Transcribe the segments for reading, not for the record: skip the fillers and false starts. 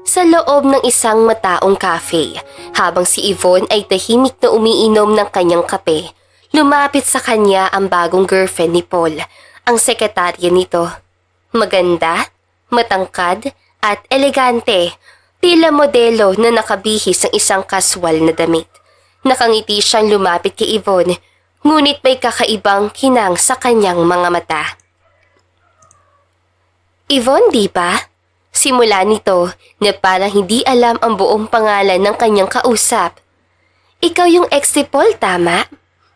sa loob ng isang mataong cafe. Habang si Yvonne ay tahimik na umiinom ng kanyang kape, lumapit sa kanya ang bagong girlfriend ni Paul, ang sekretarya nito. Maganda, matangkad, at elegante, tila modelo na nakabihis ng isang kaswal na damit. Nakangiti siyang lumapit kay Yvonne, ngunit may kakaibang kinang sa kanyang mga mata. Yvonne, di ba? Simula nito na parang hindi alam ang buong pangalan ng kanyang kausap. Ikaw yung ex ni Paul, tama?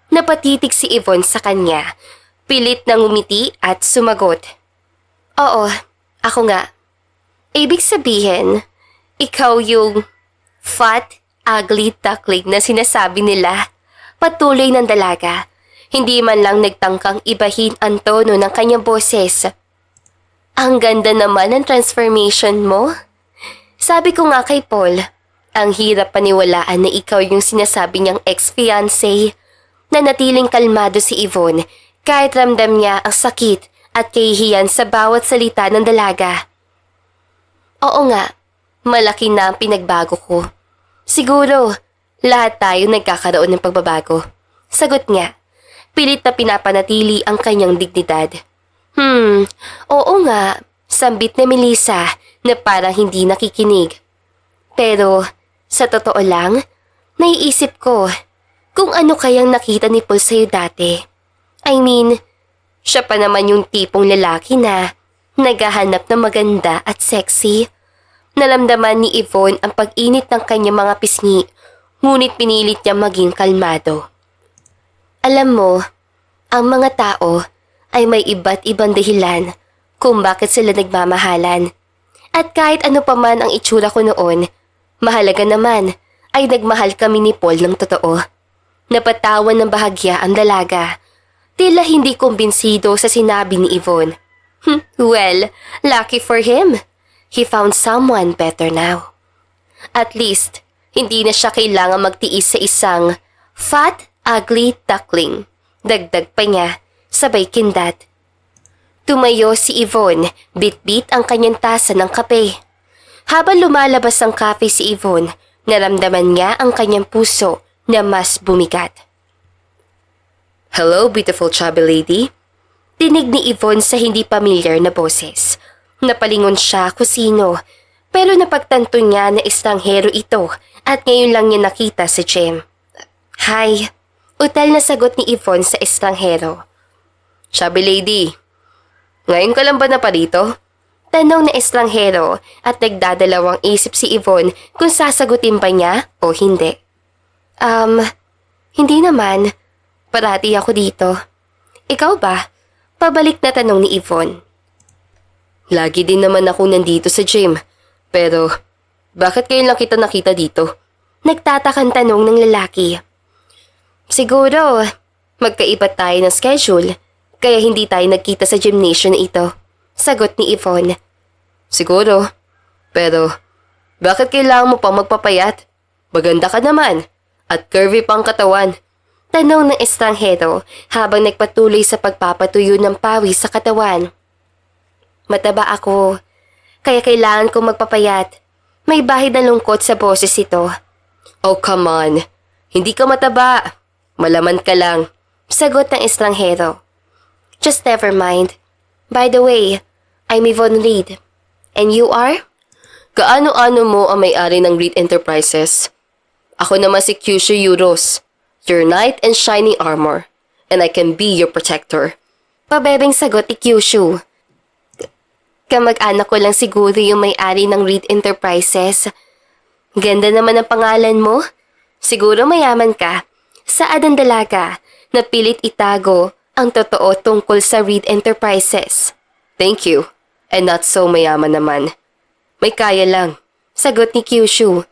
Napatitig si Yvonne sa kanya. Pilit na ngumiti at sumagot. Oo, ako nga. Ibig sabihin, ikaw yung fat, ugly duckling na sinasabi nila. Patuloy ng dalaga. Hindi man lang nagtangkang ibahin ang tono ng kanyang boses. Ang ganda naman ng transformation mo. Sabi ko nga kay Paul, ang hirap paniwalaan na ikaw yung sinasabi niyang ex-fiancé. Nanatiling kalmado si Yvonne kahit ramdam niya ang sakit at kahihiyan sa bawat salita ng dalaga. Oo nga, malaki na ang pinagbago ko. Siguro, lahat tayo nagkakaroon ng pagbabago. Sagot niya, pilit na pinapanatili ang kanyang dignidad. Oo nga, sambit na Melissa na parang hindi nakikinig. Pero, sa totoo lang, naiisip ko kung ano kayang nakita ni Paul sa'yo dati. I mean, siya pa naman yung tipong lalaki na naghahanap ng maganda at sexy. Nalamdaman ni Yvonne ang pag-init ng kanyang mga pisngi, ngunit pinilit niya maging kalmado. Alam mo, ang mga tao ay may iba't ibang dahilan kung bakit sila nagmamahalan. At kahit ano pa man ang itsura ko noon, mahalaga naman ay nagmahal kami ni Paul ng totoo. Napatawan ng bahagya ang dalaga. Tila hindi kumbinsido sa sinabi ni Yvonne. Well, lucky for him. He found someone better now. At least, hindi na siya kailangan magtiis sa isang fat, ugly duckling. Dagdag pa niya, sabay kindat. Tumayo si Yvonne, bit-bit ang kanyang tasa ng kape. Habang lumalabas ang kape si Yvonne, naramdaman niya ang kanyang puso na mas bumigat. Hello, beautiful chubby lady. Tinig ni Yvonne sa hindi pamilyar na boses. Napalingon siya kung sino, pero napagtanto niya na estranghero ito at ngayon lang niya nakita si Jem. Hi, utal na sagot ni Yvonne sa estranghero. Chubby lady, ngayon ka lang ba na pa dito? Tanong na estranghero at nagdadalawang isip si Yvonne kung sasagutin ba niya o hindi. Hindi naman. Parati ako dito. Ikaw ba? Pabalik na tanong ni Yvonne. Lagi din naman ako nandito sa gym. Pero, bakit ngayon lang kita nakita dito? Nagtatakang tanong ng lalaki. Siguro, magkaiba tayo ng schedule, kaya hindi tayo nagkita sa gymnasium na ito. Sagot ni Yvonne. Siguro, pero bakit kailangan mo pang magpapayat? Maganda ka naman, at curvy pang katawan. Tanong ng estranghero habang nagpatuloy sa pagpapatuyo ng pawis sa katawan. Mataba ako, kaya kailangan kong magpapayat. May bahid na lungkot sa boses ito. Oh come on, hindi ka mataba. Malaman ka lang. Sagot ng estranghero. Just never mind. By the way, I'm Yvonne Reed. And you are? Kaano-ano mo ang may-ari ng Reed Enterprises? Ako naman si Kyushu Euros, your knight in shining armor, and I can be your protector. Pabebeng sagot ni Kyushu. Kamag-anak ko lang siguro yung may-ari ng Reed Enterprises. Ganda naman ang pangalan mo. Siguro mayaman ka. Saad ang dalaga na pilit itago ang totoo tungkol sa Reed Enterprises. Thank you. And not so mayaman naman. May kaya lang. Sagot ni Kyushu.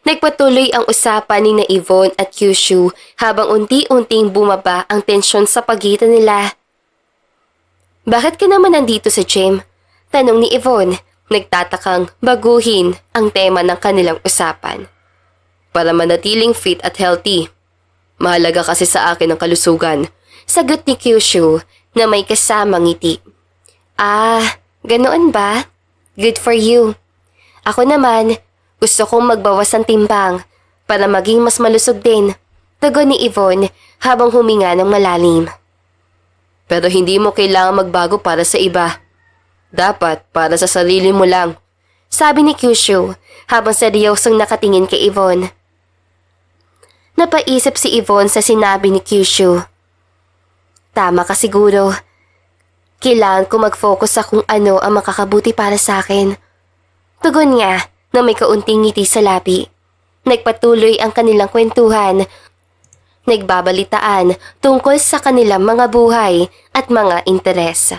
Nagpatuloy ang usapan ni na Yvonne at Kyushu habang unti-unting bumaba ang tensyon sa pagitan nila. Bakit ka naman nandito sa gym? Tanong ni Yvonne, nagtatakang baguhin ang tema ng kanilang usapan. Para manatiling fit at healthy. Mahalaga kasi sa akin ang kalusugan. Sagot ni Kyushu na may kasamang ngiti. Ah, ganoon ba? Good for you. Ako naman, gusto kong magbawas ng timbang para maging mas malusog din. Tugon ni Yvonne habang huminga ng malalim. Pero hindi mo kailangan magbago para sa iba. Dapat para sa sarili mo lang. Sabi ni Kyushu habang seryosong nakatingin kay Yvonne. Napaisip si Yvonne sa sinabi ni Kyushu. Tama ka siguro. Kailangan ko mag-focus sa kung ano ang makakabuti para sa akin. Tugon niya na may kaunting ngiti sa labi. Nagpatuloy ang kanilang kwentuhan. Nagbabalitaan tungkol sa kanilang mga buhay at mga interes.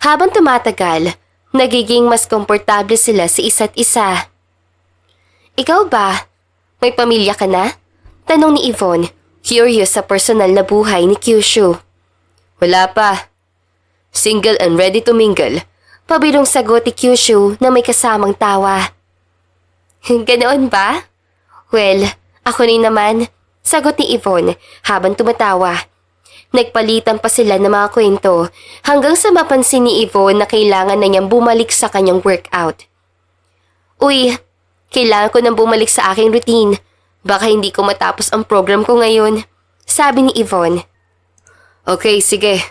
Habang tumatagal, nagiging mas komportable sila sa isa't isa. Ikaw ba? May pamilya ka na? Tanong ni Yvonne, curious sa personal na buhay ni Kyushu. Wala pa. Single and ready to mingle. Pabirong sagot ni Kyushu na may kasamang tawa. Ganoon ba? Well, ako rin naman, sagot ni Yvonne habang tumatawa. Nagpalitan pa sila ng mga kwento hanggang sa mapansin ni Yvonne na kailangan na niyang bumalik sa kanyang workout. Uy, kailangan ko nang bumalik sa aking routine. Baka hindi ko matapos ang program ko ngayon, sabi ni Yvonne. Okay, sige.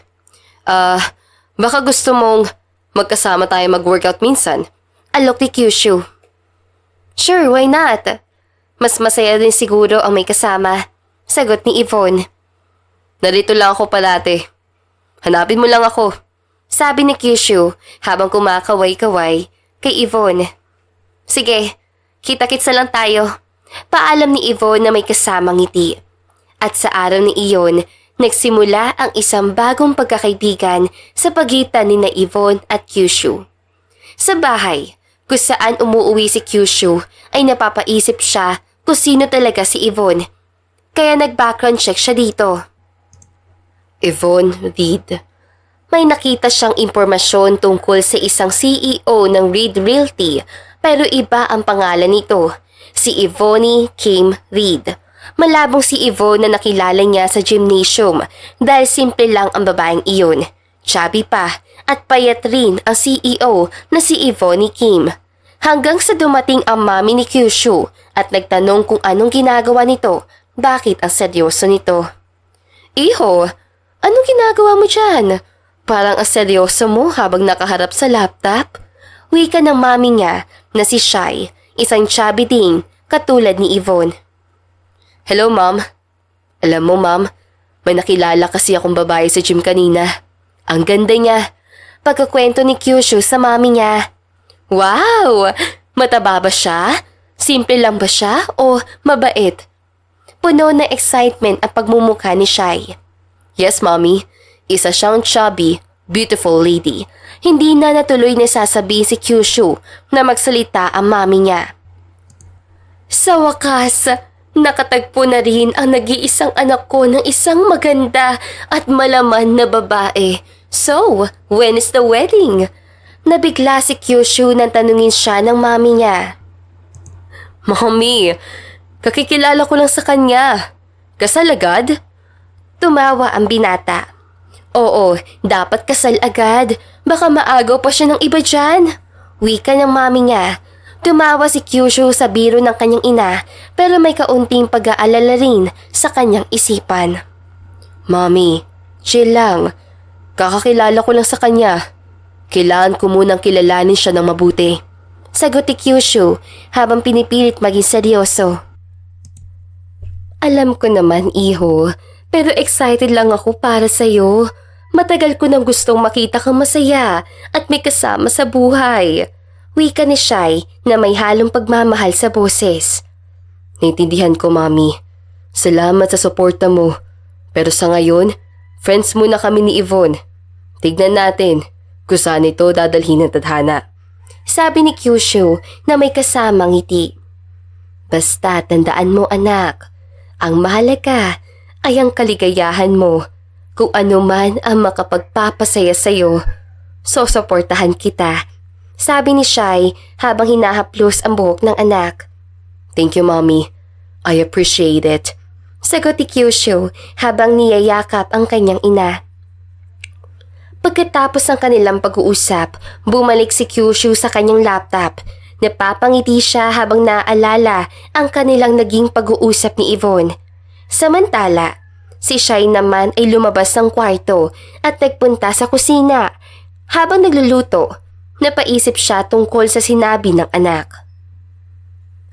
Baka gusto mong magkasama tayo mag-workout minsan? Alok ni Kyushu. Sure, why not? Mas masaya din siguro ang may kasama, sagot ni Yvonne. Narito lang ako palate. Hanapin mo lang ako, sabi ni Kyushu habang kumakaway-kaway kay Yvonne. Sige, kita-kits na lang tayo. Paalam ni Yvonne na may kasamang ngiti. At sa araw ni iyon, nagsimula ang isang bagong pagkakaibigan sa pagitan ni na Yvonne at Kyushu. Sa bahay, kung saan umuuwi si Kyushu ay napapaisip siya kung sino talaga si Yvonne. Kaya nag-background check siya dito. Yvonne Reed. May nakita siyang impormasyon tungkol sa isang CEO ng Reed Realty pero iba ang pangalan nito. Si Yvonne Kim Reed. Malabong si Yvonne na nakilala niya sa gymnasium dahil simple lang ang babaeng iyon. Chubby pa at payat rin ang CEO na si Yvonne Kim. Hanggang sa dumating ang mami ni Kyushu at nagtanong kung anong ginagawa nito, bakit ang seryoso nito. Iho, anong ginagawa mo dyan? Parang ang seryoso mo habang nakaharap sa laptop. Wika ng mami niya na si Shai. Isang chubby ding, katulad ni Yvonne. Hello, ma'am. Alam mo, ma'am, may nakilala kasi akong babae sa gym kanina. Ang ganda niya. Pagkakwento ni Kyushu sa mami niya. Wow! Mataba ba siya? Simple lang ba siya o mabait? Puno ng excitement ang pagmumukha ni Shai. Yes, mommy. Isa siyang chubby, beautiful lady. Hindi na natuloy na sasabihin si Kyushu na magsalita ang mami niya. Sa wakas, nakatagpo na rin ang nag-iisang anak ko ng isang maganda at malaman na babae. So, when is the wedding? Nabigla si Kyushu nang tanungin siya ng mami niya. Mami, kakikilala ko lang sa kanya. Kasal agad? Tumawa ang binata. Oo, dapat kasal agad. Baka maagaw pa siya ng iba dyan. Wika ng mami niya. Tumawa si Kyushu sa biro ng kanyang ina pero may kaunting pag-aalala rin sa kanyang isipan. Mami, chill lang. Kakakilala ko lang sa kanya. Kailangan ko munang kilalanin siya ng mabuti. Sagot ni Kyushu habang pinipilit maging seryoso. Alam ko naman, iho, pero excited lang ako para sa'yo. Matagal ko nang gustong makita kang masaya at may kasama sa buhay. Wika ni Shai na may halong pagmamahal sa boses. Naintindihan ko, mami. Salamat sa suporta mo. Pero sa ngayon, friends muna kami ni Yvonne. Tignan natin kung saan ito dadalhin ng tadhana. Sabi ni Kyushu na may kasamang ngiti. Basta tandaan mo, anak. Ang mahalaga ay ang kaligayahan mo. Kung ano man ang makapagpapasaya sa'yo, susuportahan kita. Sabi ni Shai habang hinahaplos ang buhok ng anak. Thank you, mommy. I appreciate it. Sagot ni Kyushu habang niyayakap ang kanyang ina. Pagkatapos ng kanilang pag-uusap, bumalik si Kyushu sa kanyang laptop. napapangiti siya habang naaalala ang kanilang naging pag-uusap ni Yvonne. Samantala, si Shai naman ay lumabas ng kwarto at nagpunta sa kusina. Habang nagluluto, napaisip siya tungkol sa sinabi ng anak.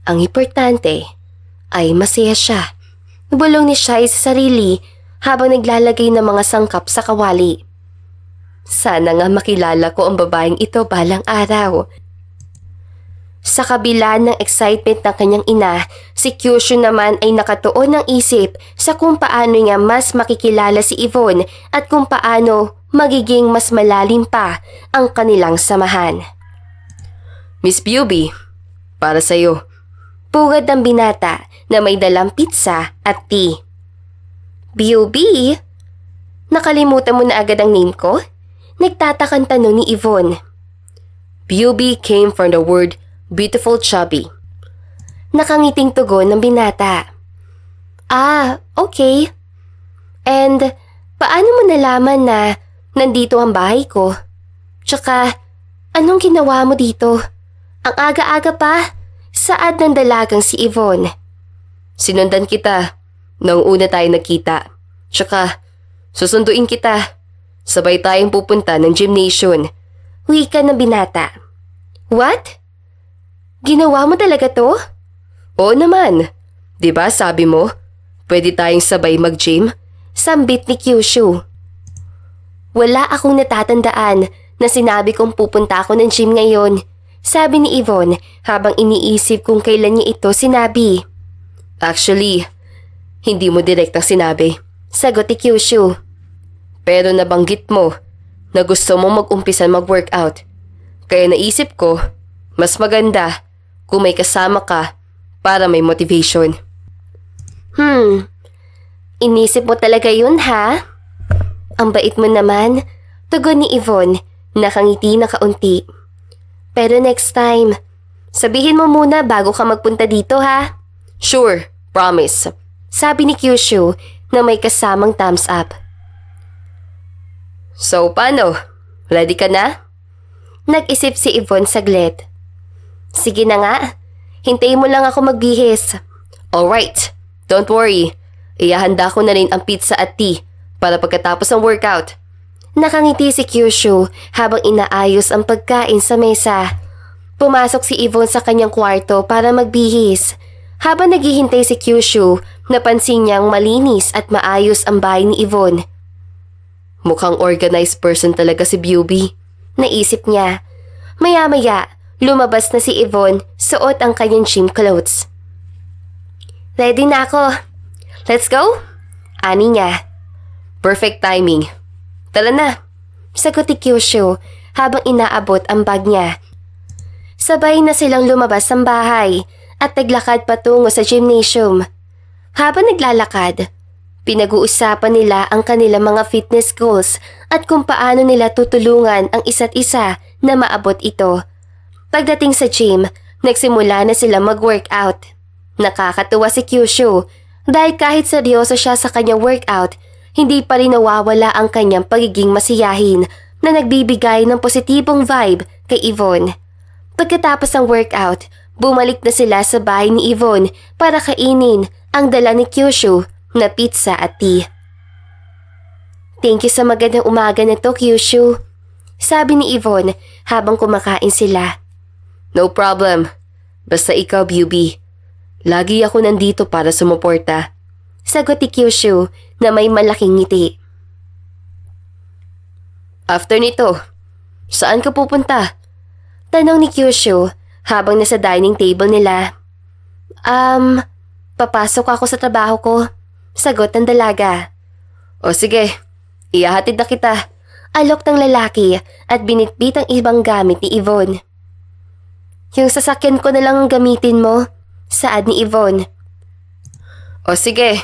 Ang importante ay masaya siya. Bulong ni Shai sa sarili habang naglalagay ng mga sangkap sa kawali. Sana nga makilala ko ang babaeng ito balang araw. Sa kabila ng excitement ng kanyang ina, si Kyushu naman ay nakatuon ng isip sa kung paano niya mas makikilala si Yvonne at kung paano magiging mas malalim pa ang kanilang samahan. Miss Beauty, para sa'yo. Pugad ng binata na may dalang pizza at tea. Beauty? Nakalimutan mo na agad ang name ko? Nagtatakang tanong ni Yvonne. Beauty came from the word beautiful chubby. Nakangiting tugon ng binata. Ah, okay. And paano mo nalaman na nandito ang bahay ko? Tsaka, anong ginawa mo dito? Ang aga-aga pa, saad ng dalagang si Yvonne. Sinundan kita nang una tayo nagkita. Tsaka, susunduin kita. Sabay tayong pupunta ng gymnasium. Wika ng binata. What? Ginawa mo talaga to? Oo naman. Diba sabi mo, pwede tayong sabay mag-gym? Sambit ni Kyushu. Wala akong natatandaan na sinabi kong pupunta ako ng gym ngayon. Sabi ni Yvonne habang iniisip kung kailan niya ito sinabi. Actually, hindi mo direktang sinabi. Sagot ni Kyushu. Pero nabanggit mo na gusto mo mag-umpisa mag-workout. Kaya naisip ko, mas maganda kung may kasama ka para may motivation. Inisip mo talaga yun ha? Ang bait mo naman, tugon ni Yvonne, nakangiti na kaunti. Pero next time, sabihin mo muna bago ka magpunta dito ha? Sure, promise. Sabi ni Kyushu na may kasamang thumbs up. So paano? Ready ka na? Nag-isip si Yvonne saglit. Sige na nga, hintayin mo lang ako magbihis. Alright, don't worry. Ihahanda ko na rin ang pizza at tea para pagkatapos ng workout. Nakangiti si Kyushu habang inaayos ang pagkain sa mesa. Pumasok si Yvonne sa kanyang kwarto para magbihis. Habang naghihintay si Kyushu, napansin niyang malinis at maayos ang bahay ni Yvonne. Mukhang organized person talaga si Beauty, naisip niya. Maya-maya, lumabas na si Yvonne, suot ang kanyang gym clothes. Ready na ako. Let's go? Ani niya. Perfect timing. Tara na. Sagot ni Kyushu habang inaabot ang bag niya. Sabay na silang lumabas ng bahay at naglakad patungo sa gymnasium. Habang naglalakad, pinag-uusapan nila ang kanilang mga fitness goals at kung paano nila tutulungan ang isa't isa na maabot ito. Pagdating sa gym, nagsimula na sila mag-workout. Nakakatuwa si Kyushu dahil kahit seryoso siya sa kanyang workout, hindi pa rin nawawala ang kanyang pagiging masiyahin na nagbibigay ng positibong vibe kay Yvonne. Pagkatapos ng workout, bumalik na sila sa bahay ni Yvonne para kainin ang dala ni Kyushu na pizza at tea. Thank you sa magandang umaga na to, Kyushu. Sabi ni Yvonne habang kumakain sila. No problem. Basta ikaw, Beauty. Lagi ako nandito para sumuporta. Sagot ni Kyushu na may malaking ngiti. After nito, saan ka pupunta? Tanong ni Kyushu habang nasa dining table nila. Papasok ako sa trabaho ko. Sagot ng dalaga. O sige, ihahatid na kita. Alok ng lalaki at binitbit ang ibang gamit ni Yvonne. Yung sasakyan ko na lang ang gamitin mo, saad ni Yvonne. O sige,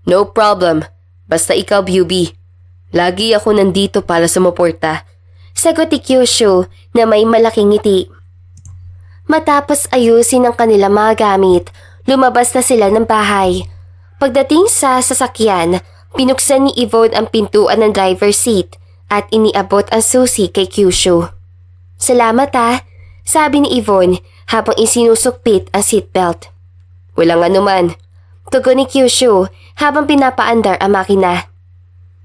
no problem. Basta ikaw, Beauty. Lagi ako nandito para sumuporta. Sagot ni Kyushu na may malaking ngiti. Matapos ayusin ang kanilang mga gamit, lumabas na sila ng bahay. Pagdating sa sasakyan, pinuksan ni Yvonne ang pintuan ng driver's seat at iniabot ang susi kay Kyushu. Salamat Sabi ni Yvonne habang isinusukpit ang seatbelt. Walang anuman. Tugon ni Kyushu habang pinapaandar ang makina.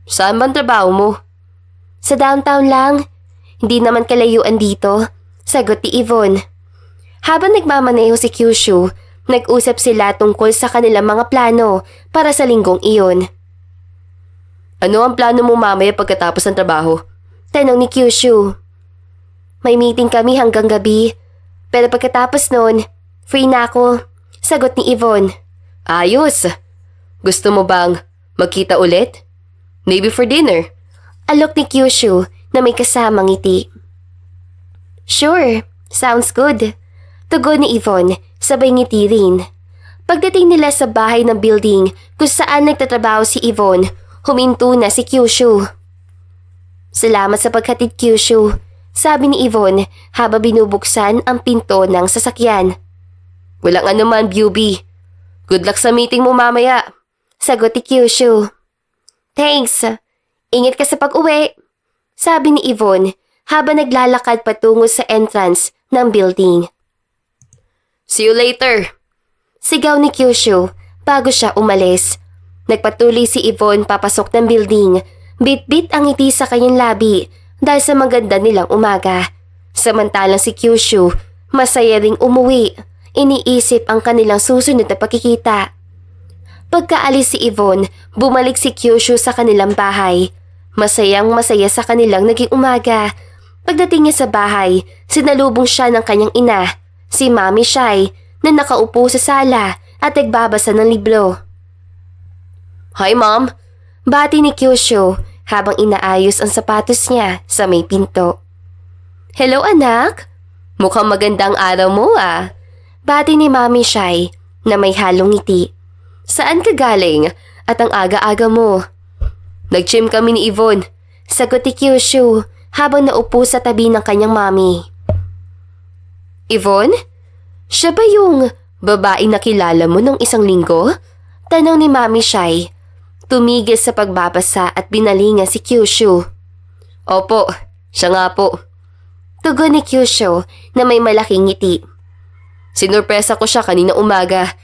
Saan bang trabaho mo? Sa downtown lang. Hindi naman kalayuan dito. Sagot ni Yvonne. Habang nagmamaneho si Kyushu, nag-usap sila tungkol sa kanilang mga plano para sa linggong iyon. Ano ang plano mo mamaya pagkatapos ng trabaho? Tanong ni Kyushu. May meeting kami hanggang gabi. Pero pagkatapos nun, free na ako. Sagot ni Yvonne. Ayos. Gusto mo bang magkita ulit? Maybe for dinner. Alok ni Kyushu na may kasamang ngiti. Sure, sounds good. Tugon ni Yvonne, sabay ngiti rin. Pagdating nila sa bahay ng building kung saan nagtatrabaho si Yvonne, huminto na si Kyushu. Salamat sa paghatid, Kyushu. Sabi ni Yvonne habang binubuksan ang pinto ng sasakyan. Walang anuman, Beauty. Good luck sa meeting mo mamaya. Sagot ni Kyushu. Thanks. Ingat ka sa pag-uwi. Sabi ni Yvonne habang naglalakad patungo sa entrance ng building. See you later. Sigaw ni Kyushu bago siya umalis. Nagpatuloy si Yvonne papasok ng building. Bit-bit ang ngiti sa kanyang labi dahil sa maganda nilang umaga. Samantalang si Kyushu, masaya ring umuwi. Iniisip ang kanilang susunod na pagkikita. Pagkaalis si Yvonne, bumalik si Kyushu sa kanilang bahay. Masayang masaya sa kanilang naging umaga. Pagdating niya sa bahay, sinalubong siya ng kanyang ina, si Mami Shai, na nakaupo sa sala at nagbabasa ng libro. Hi, Mom! Bati ni Kyushu habang inaayos ang sapatos niya sa may pinto. Hello, anak! Mukhang magandang araw mo ah! Bati ni Mami Shai na may halong ngiti. Saan ka galing at ang aga-aga mo? Nag-gym kami ni Yvonne. Sagot ni Kyushu habang naupo sa tabi ng kanyang mami. Yvonne? Siya ba yung babaeng nakilala mo nung isang linggo? Tanong ni Mami Shai. Tumigil sa pagbabasa at binalingan si Kyushu. Opo, siya nga po. Tugon ni Kyushu na may malaking ngiti. Sinurpresa ko siya kanina umaga.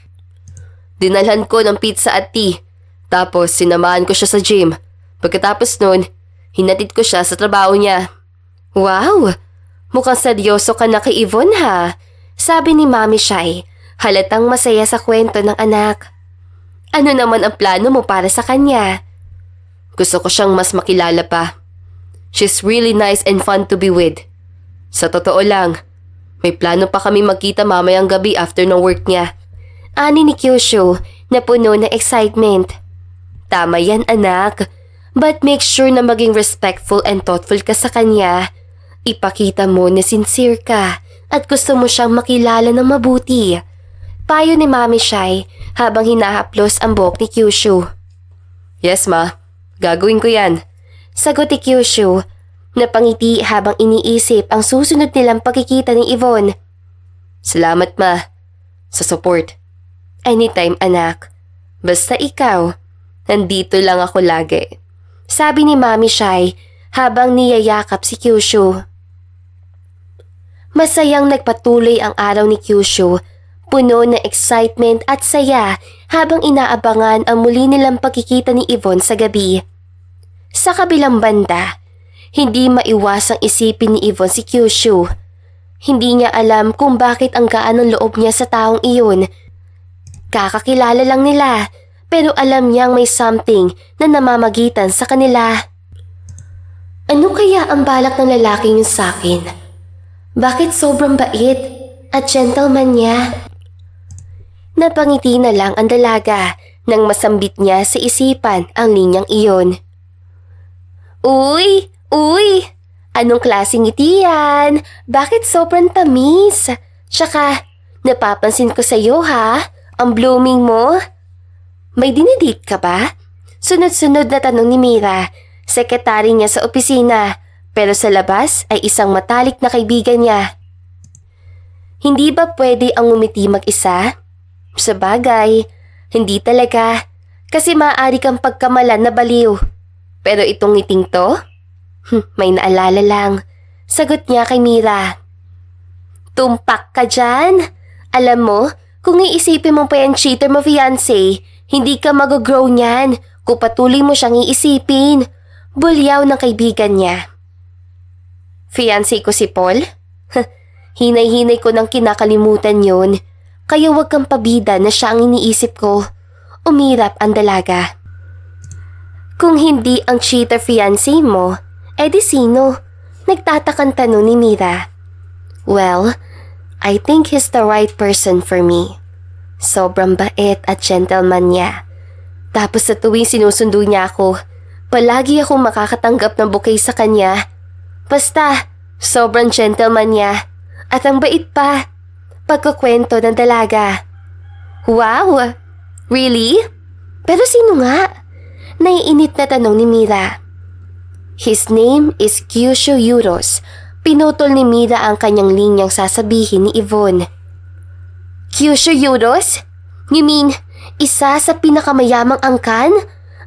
Dinalhan ko ng pizza at tea. Tapos sinamahan ko siya sa gym. Pagkatapos nun, hinatid ko siya sa trabaho niya. Wow! Mukhang seryoso ka na kay Yvonne ha? Sabi ni Mami Shai, halatang masaya sa kwento ng anak. Ano naman ang plano mo para sa kanya? Gusto ko siyang mas makilala pa. She's really nice and fun to be with. Sa totoo lang, may plano pa kami magkita mamayang gabi after ng work niya. Ani ni Kyushu na puno ng excitement. Tama yan anak, but make sure na maging respectful and thoughtful ka sa kanya. Ipakita mo na sincere ka at gusto mo siyang makilala ng mabuti. Payo ni Mami Shai habang hinahaplos ang buhok ni Kyushu. Yes ma, gagawin ko yan. Sagot ni Kyushu na pangiti habang iniisip ang susunod nilang pagkikita ni Yvonne. Salamat ma, sa support. Anytime anak, basta ikaw, nandito lang ako lagi. Sabi ni Mami Shai habang niyayakap si Kyushu. Masayang nagpatuloy ang araw ni Kyushu, puno ng excitement at saya habang inaabangan ang muli nilang pagkikita ni Yvonne sa gabi. Sa kabilang banda, hindi maiwasang isipin ni Yvonne si Kyushu. Hindi niya alam kung bakit ang gaan ng loob niya sa taong iyon. Kakakilala lang nila, pero alam niyang may something na namamagitan sa kanila. Ano kaya ang balak ng lalaking yun sa akin? Bakit sobrang bait at gentleman niya? Napangiti na lang ang dalaga nang masambit niya sa isipan ang linyang iyon. Uy! Uy! Anong klaseng ngiti yan? Bakit sobrang tamis? Tsaka, napapansin ko sa'yo ha, ang blooming mo. May dinidate ka ba? Sunod-sunod na tanong ni Mira, sekretary niya sa opisina, pero sa labas ay isang matalik na kaibigan niya. Hindi ba pwede ang ngumiti mag-isa? Sa bagay, hindi talaga, kasi maaari kang pagkamalan na baliw. Pero itong ngiting to? May naalala lang, sagot niya kay Mira. Tumpak ka dyan. Alam mo, kung iisipin mo pa yung cheater mo fiancé, hindi ka mag-grow niyan kung patuloy mo siyang iisipin. Bulyaw ng kaibigan niya. Fiancé ko si Paul? Hinay-hinay ko nang kinakalimutan yun. Kaya wag kang pabida na siya ang iniisip ko. Umirap ang dalaga. Kung hindi ang cheater fiancé mo, edi sino? Nagtatakang tanong ni Mira. Well, I think he's the right person for me. Sobrang bait at gentleman niya. Tapos sa tuwing sinusundo niya ako, palagi akong makakatanggap ng bouquet sa kanya. Basta, sobrang gentleman niya. At ang bait pa. Pagkukwento ng dalaga. Wow! Really? Pero sino nga? Naiinit na tanong ni Mira. His name is Kyushu Euros. Pinutol ni Mira ang kanyang linyang sasabihin ni Yvonne. Kyushu Euros? You mean, isa sa pinakamayamang angkan?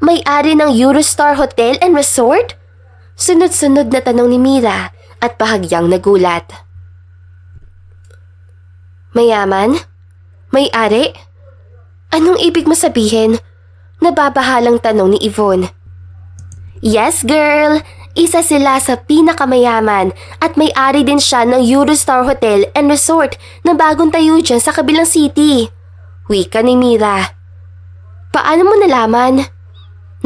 May-ari ng Eurostar Hotel and Resort? Sunod-sunod na tanong ni Mira at bahagyang nagulat. Mayaman? May-ari? Anong ibig mo sabihin? Nababahalang tanong ni Yvonne. Yes, girl! Isa sila sa pinakamayaman at may-ari din siya ng Eurostar Hotel and Resort na bagong tayo dyan sa kabilang city. Wika ni Mira. Paano mo nalaman?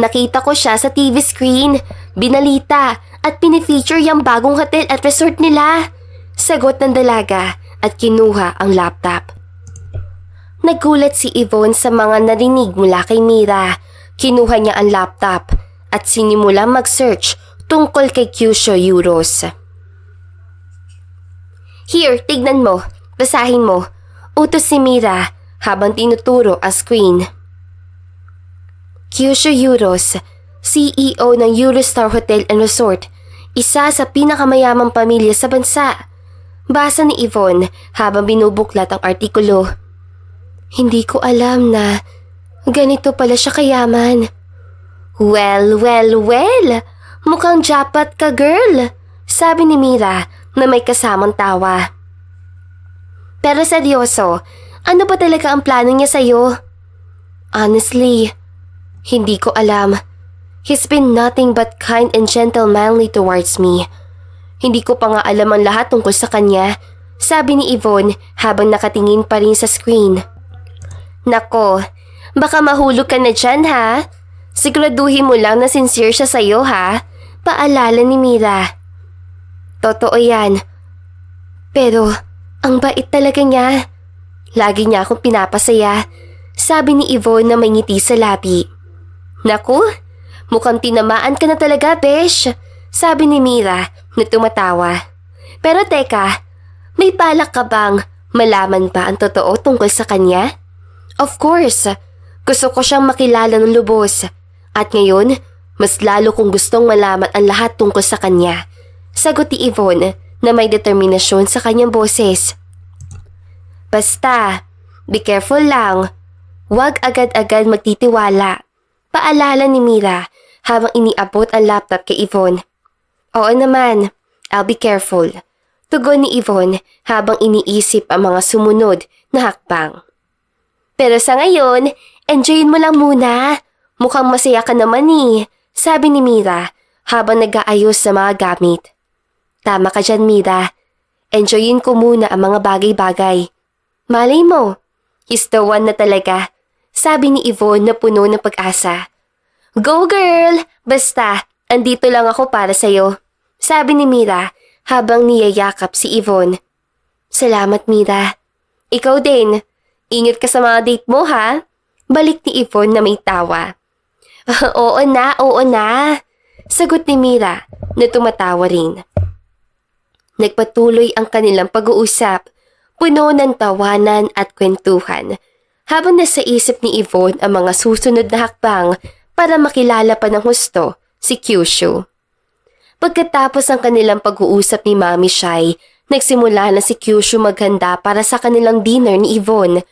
Nakita ko siya sa TV screen, binalita at pinifeature yung bagong hotel at resort nila. Sagot ng dalaga at kinuha ang laptop. Nagulat si Yvonne sa mga narinig mula kay Mira. Kinuha niya ang laptop at sinimula mag-search tungkol kay Kyushu Euros. Here, tignan mo. Basahin mo. Utos si Mira habang tinuturo ang screen. Kyushu Euros, CEO ng Eurostar Hotel and Resort, isa sa pinakamayamang pamilya sa bansa. Basa ni Yvonne habang binubuklat ang artikulo. Hindi ko alam na ganito pala siya kayaman. Well, mukhang japat ka, girl, sabi ni Mira na may kasamang tawa. Pero seryoso, ano ba talaga ang plano niya sa'yo? Honestly, hindi ko alam. He's been nothing but kind and gentlemanly towards me. Hindi ko pa nga alam ang lahat tungkol sa kanya, sabi ni Yvonne habang nakatingin pa rin sa screen. Nako, baka mahulog ka na dyan ha? Siguraduhin mo lang na sincere siya sa'yo ha? Paalala ni Mira. Totoo yan. Pero, ang bait talaga niya. Lagi niya akong pinapasaya, sabi ni Yvonne na may ngiti sa labi. Naku, mukhang tinamaan ka na talaga, besh, sabi ni Mira na tumatawa. Pero teka, may balak ka bang malaman pa ang totoo tungkol sa kanya? Of course, gusto ko siyang makilala ng lubos. At ngayon, mas lalo kong gustong malaman ang lahat tungkol sa kanya. Sagot ni Yvonne na may determinasyon sa kanyang boses. Basta, be careful lang. Huwag agad-agad magtitiwala. Paalala ni Mira habang iniabot ang laptop kay Yvonne. Oo naman, I'll be careful. Tugon ni Yvonne habang iniisip ang mga sumunod na hakbang. Pero sa ngayon, enjoyin mo lang muna. Mukhang masaya ka naman sabi ni Mira habang nag-aayos sa mga gamit. Tama ka dyan, Mira. Enjoyin ko muna ang mga bagay-bagay. Malay mo, he's the one na talaga, sabi ni Yvonne na puno ng pag-asa. Go girl! Basta, andito lang ako para sa'yo, sabi ni Mira habang niyayakap si Yvonne. Salamat, Mira. Ikaw din. Ingat ka sa mga date mo ha? Balik ni Yvonne na may tawa. Oo na, sagot ni Mira na tumatawa rin. Nagpatuloy ang kanilang pag-uusap, puno ng tawanan at kwentuhan, habang nasa isip ni Yvonne ang mga susunod na hakbang para makilala pa ng husto si Kyushu. Pagkatapos ang kanilang pag-uusap ni Mami Shai, nagsimula na si Kyushu maghanda para sa kanilang dinner ni Yvonne.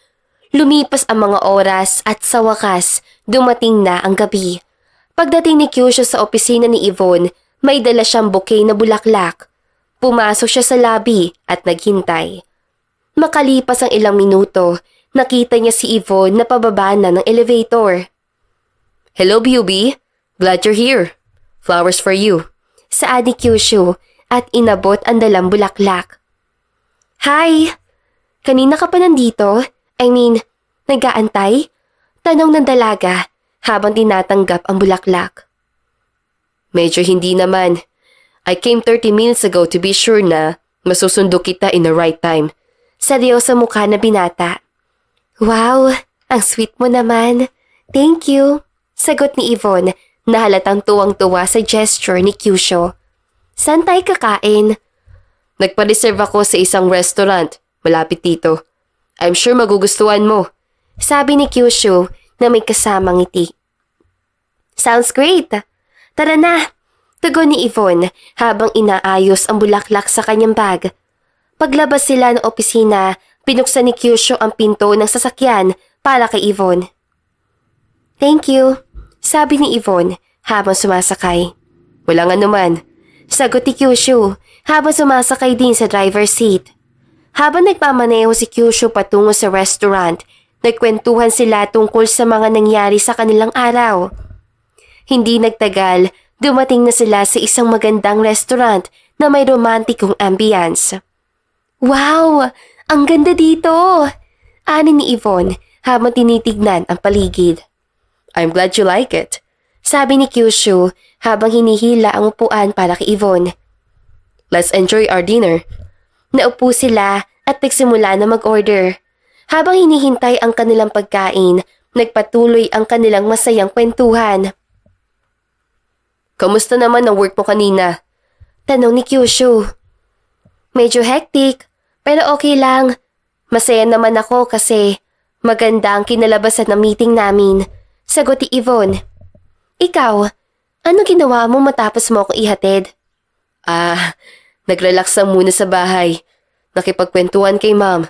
Lumipas ang mga oras at sa wakas, dumating na ang gabi. Pagdating ni Kyushu sa opisina ni Yvonne, may dala siyang bouquet na bulaklak. Pumasok siya sa lobby at naghintay. Makalipas ang ilang minuto, nakita niya si Yvonne na pababa na ng elevator. "Hello, Bubi. Glad you're here. Flowers for you." Saad ni Kyushu at inabot ang dalang bulaklak. "Hi! Kanina ka pa nandito? I mean, nag-aantay?" Tanong ng dalaga habang tinatanggap ang bulaklak. "Medyo hindi naman. I came 30 minutes ago to be sure na masusundo kita in the right time." Seryoso mukha na binata. "Wow, ang sweet mo naman. Thank you." Sagot ni Yvonne na halatang tuwang-tuwa sa gesture ni Kyushu. "Saan tayo kakain?" "Nagpa-reserve ako sa isang restaurant malapit dito. I'm sure magugustuhan mo." Sabi ni Kyushu na may kasamang ngiti. "Sounds great. Tara na." Tugon ni Yvonne habang inaayos ang bulaklak sa kanyang bag. Paglabas sila ng opisina, binuksan ni Kyushu ang pinto ng sasakyan para kay Yvonne. "Thank you," sabi ni Yvonne habang sumasakay. "Walang anuman," sagot ni Kyushu habang sumasakay din sa driver's seat. Habang nagmamaneho si Kyushu patungo sa restaurant, nagkwentuhan sila tungkol sa mga nangyari sa kanilang araw. Hindi nagtagal, dumating na sila sa isang magandang restaurant na may romantikong ambience. "Wow! Ang ganda dito!" Ani ni Yvonne habang tinitignan ang paligid. "I'm glad you like it," sabi ni Kyushu habang hinihila ang upuan para kay Yvonne. "Let's enjoy our dinner." Naupo sila at nagsimula na mag-order. Habang hinihintay ang kanilang pagkain, nagpatuloy ang kanilang masayang kwentuhan. "Kamusta naman ang work mo kanina?" Tanong ni Kyushu. "Medyo hectic, pero okay lang. Masaya naman ako kasi maganda ang kinalabasan ng meeting namin." Sagot ni Yvonne. "Ikaw, ano ginawa mo matapos mo akong ihatid?" Nagrelax lang muna sa bahay. Nakipagkwentuhan kay ma'am.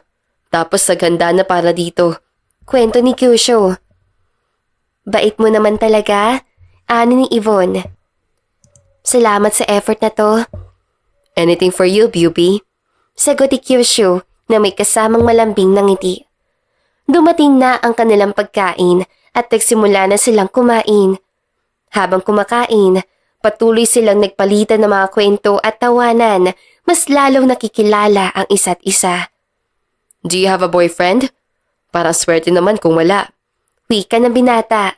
Tapos naghanda na para dito." Kwento ni Kyushu. "Bait mo naman talaga," ani ni Yvonne. "Salamat sa effort na to." "Anything for you, Bubi." Sagot ni Kyushu na may kasamang malambing ng ngiti. Dumating na ang kanilang pagkain at nagsimula na silang kumain. Habang kumakain, patuloy silang nagpalitan ng mga kwento at tawanan, mas lalong nakikilala ang isa't isa. "Do you have a boyfriend? Parang swerte naman kung wala." Wika ng binata.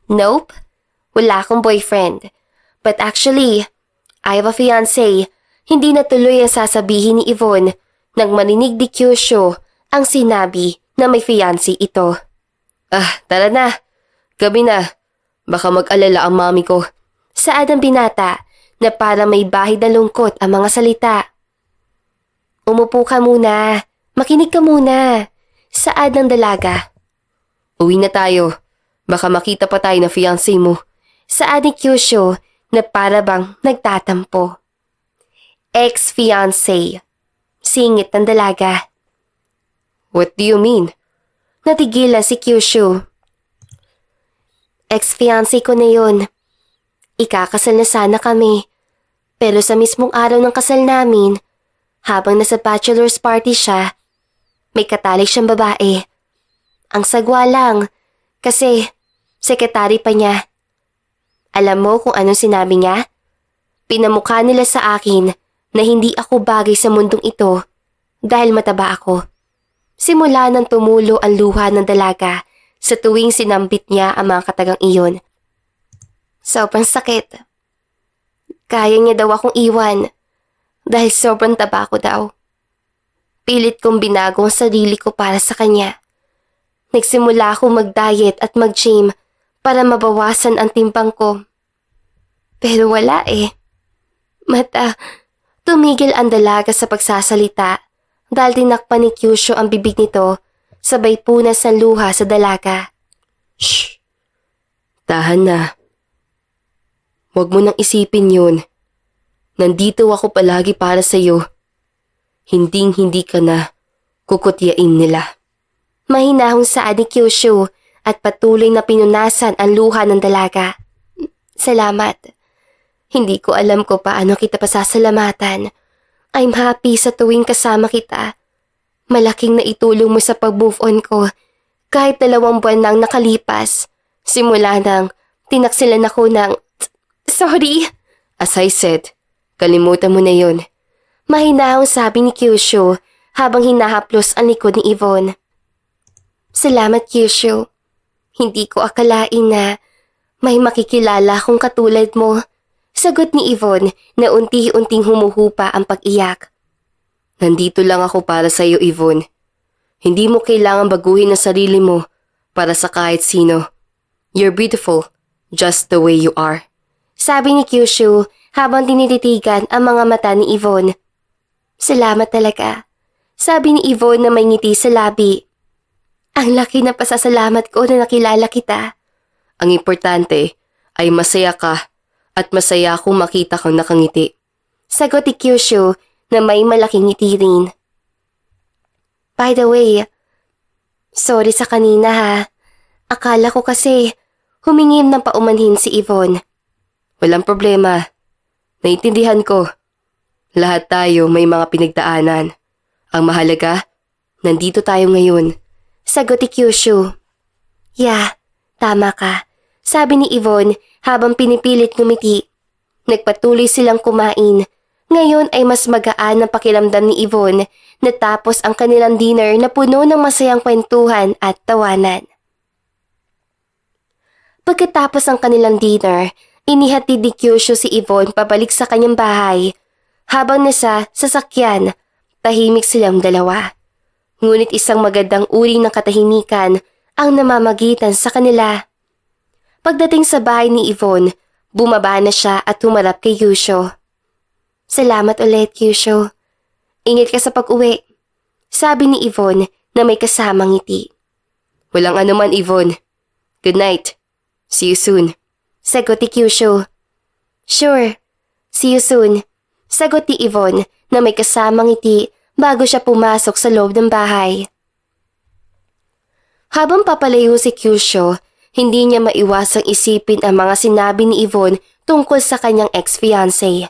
"Nope, wala akong boyfriend. But actually, I have a fiancé." Hindi natuloy ang sasabihin ni Yvonne nang marinig ni Kyushu ang sinabi na may fiancé ito. Tara na. Gabi na. Baka mag-alala ang mami ko." Saad ang binata na para may bahid na lungkot ang mga salita. "Umupo ka muna. Makinig ka muna." Saad ng dalaga. "Uwi na tayo. Baka makita pa tayo ng fiancé mo." Saad ni Kyushu na para bang nagtatampo. "Ex-fiancé." Singit ng dalaga. "What do you mean?" Natigilan si Kyushu. "Ex-fiancé ko na yun. Ikakasal na sana kami. Pero sa mismong araw ng kasal namin, habang nasa bachelor's party siya, may katalik siyang babae. Ang sagwa lang, kasi sekretary pa niya. Alam mo kung anong sinabi niya? Pinamukha nila sa akin na hindi ako bagay sa mundong ito dahil mataba ako." Simula nang tumulo ang luha ng dalaga sa tuwing sinambit niya ang mga katagang iyon. Sobrang sakit. Kaya niya daw akong iwan dahil sobrang taba ko daw. Pilit kong binago ang sarili ko para sa kanya. Nagsimula akong mag-diet at mag-gym para mabawasan ang timbang ko. Pero wala eh. Tumigil ang dalaga sa pagsasalita dahil tinakpan ni Kyushu ang bibig nito, sabay punas ng luha sa dalaga. "Shh! Tahan na. Huwag mo nang isipin yun. Nandito ako palagi para sa'yo. Hinding-hindi ka na kukutyain nila." Mahinahong saad ni Kyushu at patuloy na pinunasan ang luha ng dalaga. "Salamat. Hindi ko alam ko paano kita pasasalamatan. I'm happy sa tuwing kasama kita. Malaking naitulong mo sa pag-move on ko kahit 2 buwan nang nakalipas. Simula nang tinaksilan ako ng... Sorry! As I said, kalimutan mo na yun. Mahinahong sabi ni Kyushu habang hinahaplos ang likod ni Yvonne. Salamat, Kyushu. Hindi ko akalain na may makikilala kung katulad mo. Sagot ni Yvonne na unti-unting humuhupa ang pag-iyak. Nandito lang ako para sa iyo, Yvonne. Hindi mo kailangan baguhin ang sarili mo para sa kahit sino. You're beautiful, just the way you are. Sabi ni Kyushu habang tinititigan ang mga mata ni Yvonne. Salamat talaga. Sabi ni Yvonne na may ngiti sa labi. Ang laki na pasasalamat ko na nakilala kita. Ang importante ay masaya ka at masaya akong makita kang nakangiti. Sagot ni Kyushu na may malaking ngiti rin. By the way, sorry sa kanina ha. Akala ko kasi humingin ng paumanhin si Yvonne. Walang problema. Naintindihan ko. Lahat tayo may mga pinagdaanan. Ang mahalaga, nandito tayo ngayon. Sagot ni Kyushu. Yeah, tama ka. Sabi ni Yvonne habang pinipilit ngumiti. Nagpatuloy silang kumain. Ngayon ay mas magaan ang pakiramdam ni Yvonne natapos ang kanilang dinner na puno ng masayang kwentuhan at tawanan. Pagkatapos ang kanilang dinner, inihatid ni Kyushu si Yvonne pabalik sa kanyang bahay. Habang nasa sasakyan, tahimik silang dalawa. Ngunit isang magandang uri ng katahimikan ang namamagitan sa kanila. Pagdating sa bahay ni Yvonne, bumaba na siya at humarap kay Kyushu. Salamat ulit, Kyushu. Ingat ka sa pag-uwi. Sabi ni Yvonne na may kasamang ngiti. Walang anuman, Yvonne. Good night. See you soon. Sagot ni Kyushu. Sure. See you soon. Sagot ni Yvonne na may kasamang ngiti bago siya pumasok sa loob ng bahay. Habang papalayo si Kyushu, hindi niya maiwasang isipin ang mga sinabi ni Yvonne tungkol sa kanyang ex-fiancé.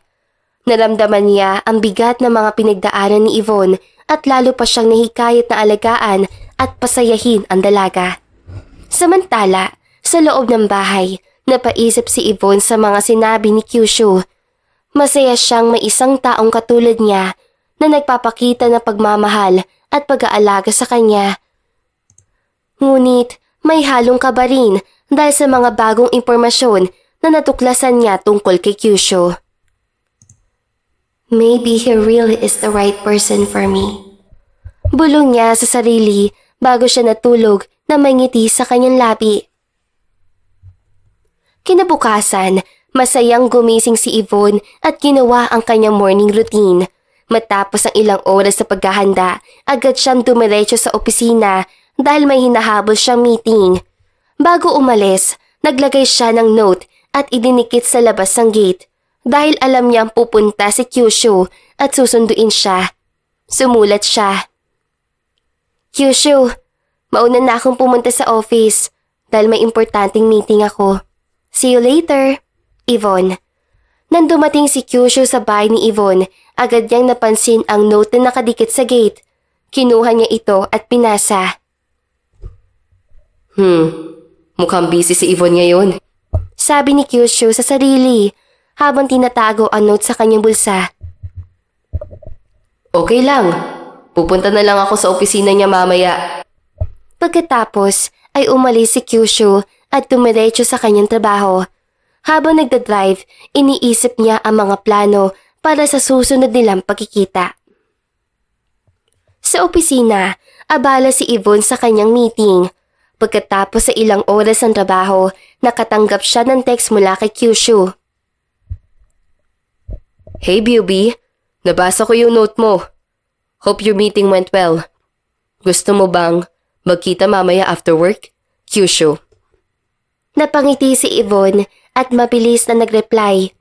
Naramdaman niya ang bigat ng mga pinagdaanan ni Yvonne at lalo pa siyang nahikayat na alagaan at pasayahin ang dalaga. Samantala, sa loob ng bahay, napaisip si Yvonne sa mga sinabi ni Kyushu. Masaya siyang may isang taong katulad niya na nagpapakita ng pagmamahal at pag-aalaga sa kanya. Ngunit may halong kaba rin dahil sa mga bagong impormasyon na natuklasan niya tungkol kay Kyushu. Maybe he really is the right person for me. Bulong niya sa sarili bago siya natulog na may ngiti sa kanyang labi. Kinabukasan, masayang gumising si Yvonne at ginawa ang kanyang morning routine. Matapos ang ilang oras sa paghahanda, agad siyang dumiretso sa opisina dahil may hinahabol siyang meeting. Bago umalis, naglagay siya ng note at idinikit sa labas ng gate dahil alam niyang pupunta si Kyushu at susunduin siya. Sumulat siya. Kyushu, mauna na akong pumunta sa office dahil may importanteng meeting ako. See you later, Yvonne. Nang dumating si Kyushu sa bahay ni Yvonne, agad niyang napansin ang note na nakadikit sa gate. Kinuha niya ito at pinasa. Mukhang busy si Yvonne ngayon. Sabi ni Kyushu sa sarili habang tinatago ang note sa kanyang bulsa. Okay lang. Pupunta na lang ako sa opisina niya mamaya. Pagkatapos ay umalis si Kyushu at dumiretso sa kanyang trabaho. Habang nagdadrive, iniisip niya ang mga plano para sa susunod nilang pagkikita. Sa opisina, abala si Yvonne sa kanyang meeting. Pagkatapos sa ilang oras ng trabaho, nakatanggap siya ng text mula kay Kyushu. Hey Beauty, nabasa ko yung note mo. Hope your meeting went well. Gusto mo bang magkita mamaya after work? Kyushu. Napangiti si Yvonne at mabilis na nagreply.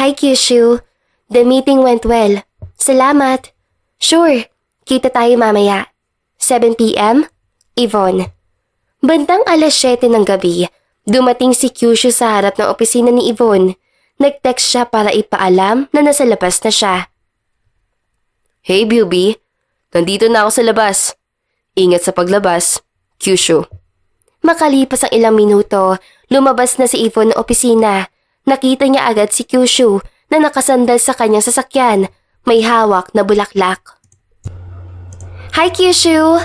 Hi Kyushu, the meeting went well. Salamat. Sure, kita tayo mamaya. 7 p.m. Yvonne. Bandang alas 7 ng gabi, dumating si Kyushu sa harap ng opisina ni Yvonne. Nag-text siya para ipaalam na nasa labas na siya. Hey Beauty, nandito na ako sa labas. Ingat sa paglabas, Kyushu. Makalipas ang ilang minuto, lumabas na si Yvonne ng opisina. Nakita niya agad si Kyushu na nakasandal sa kanyang sasakyan, may hawak na bulaklak. Hi Kyushu!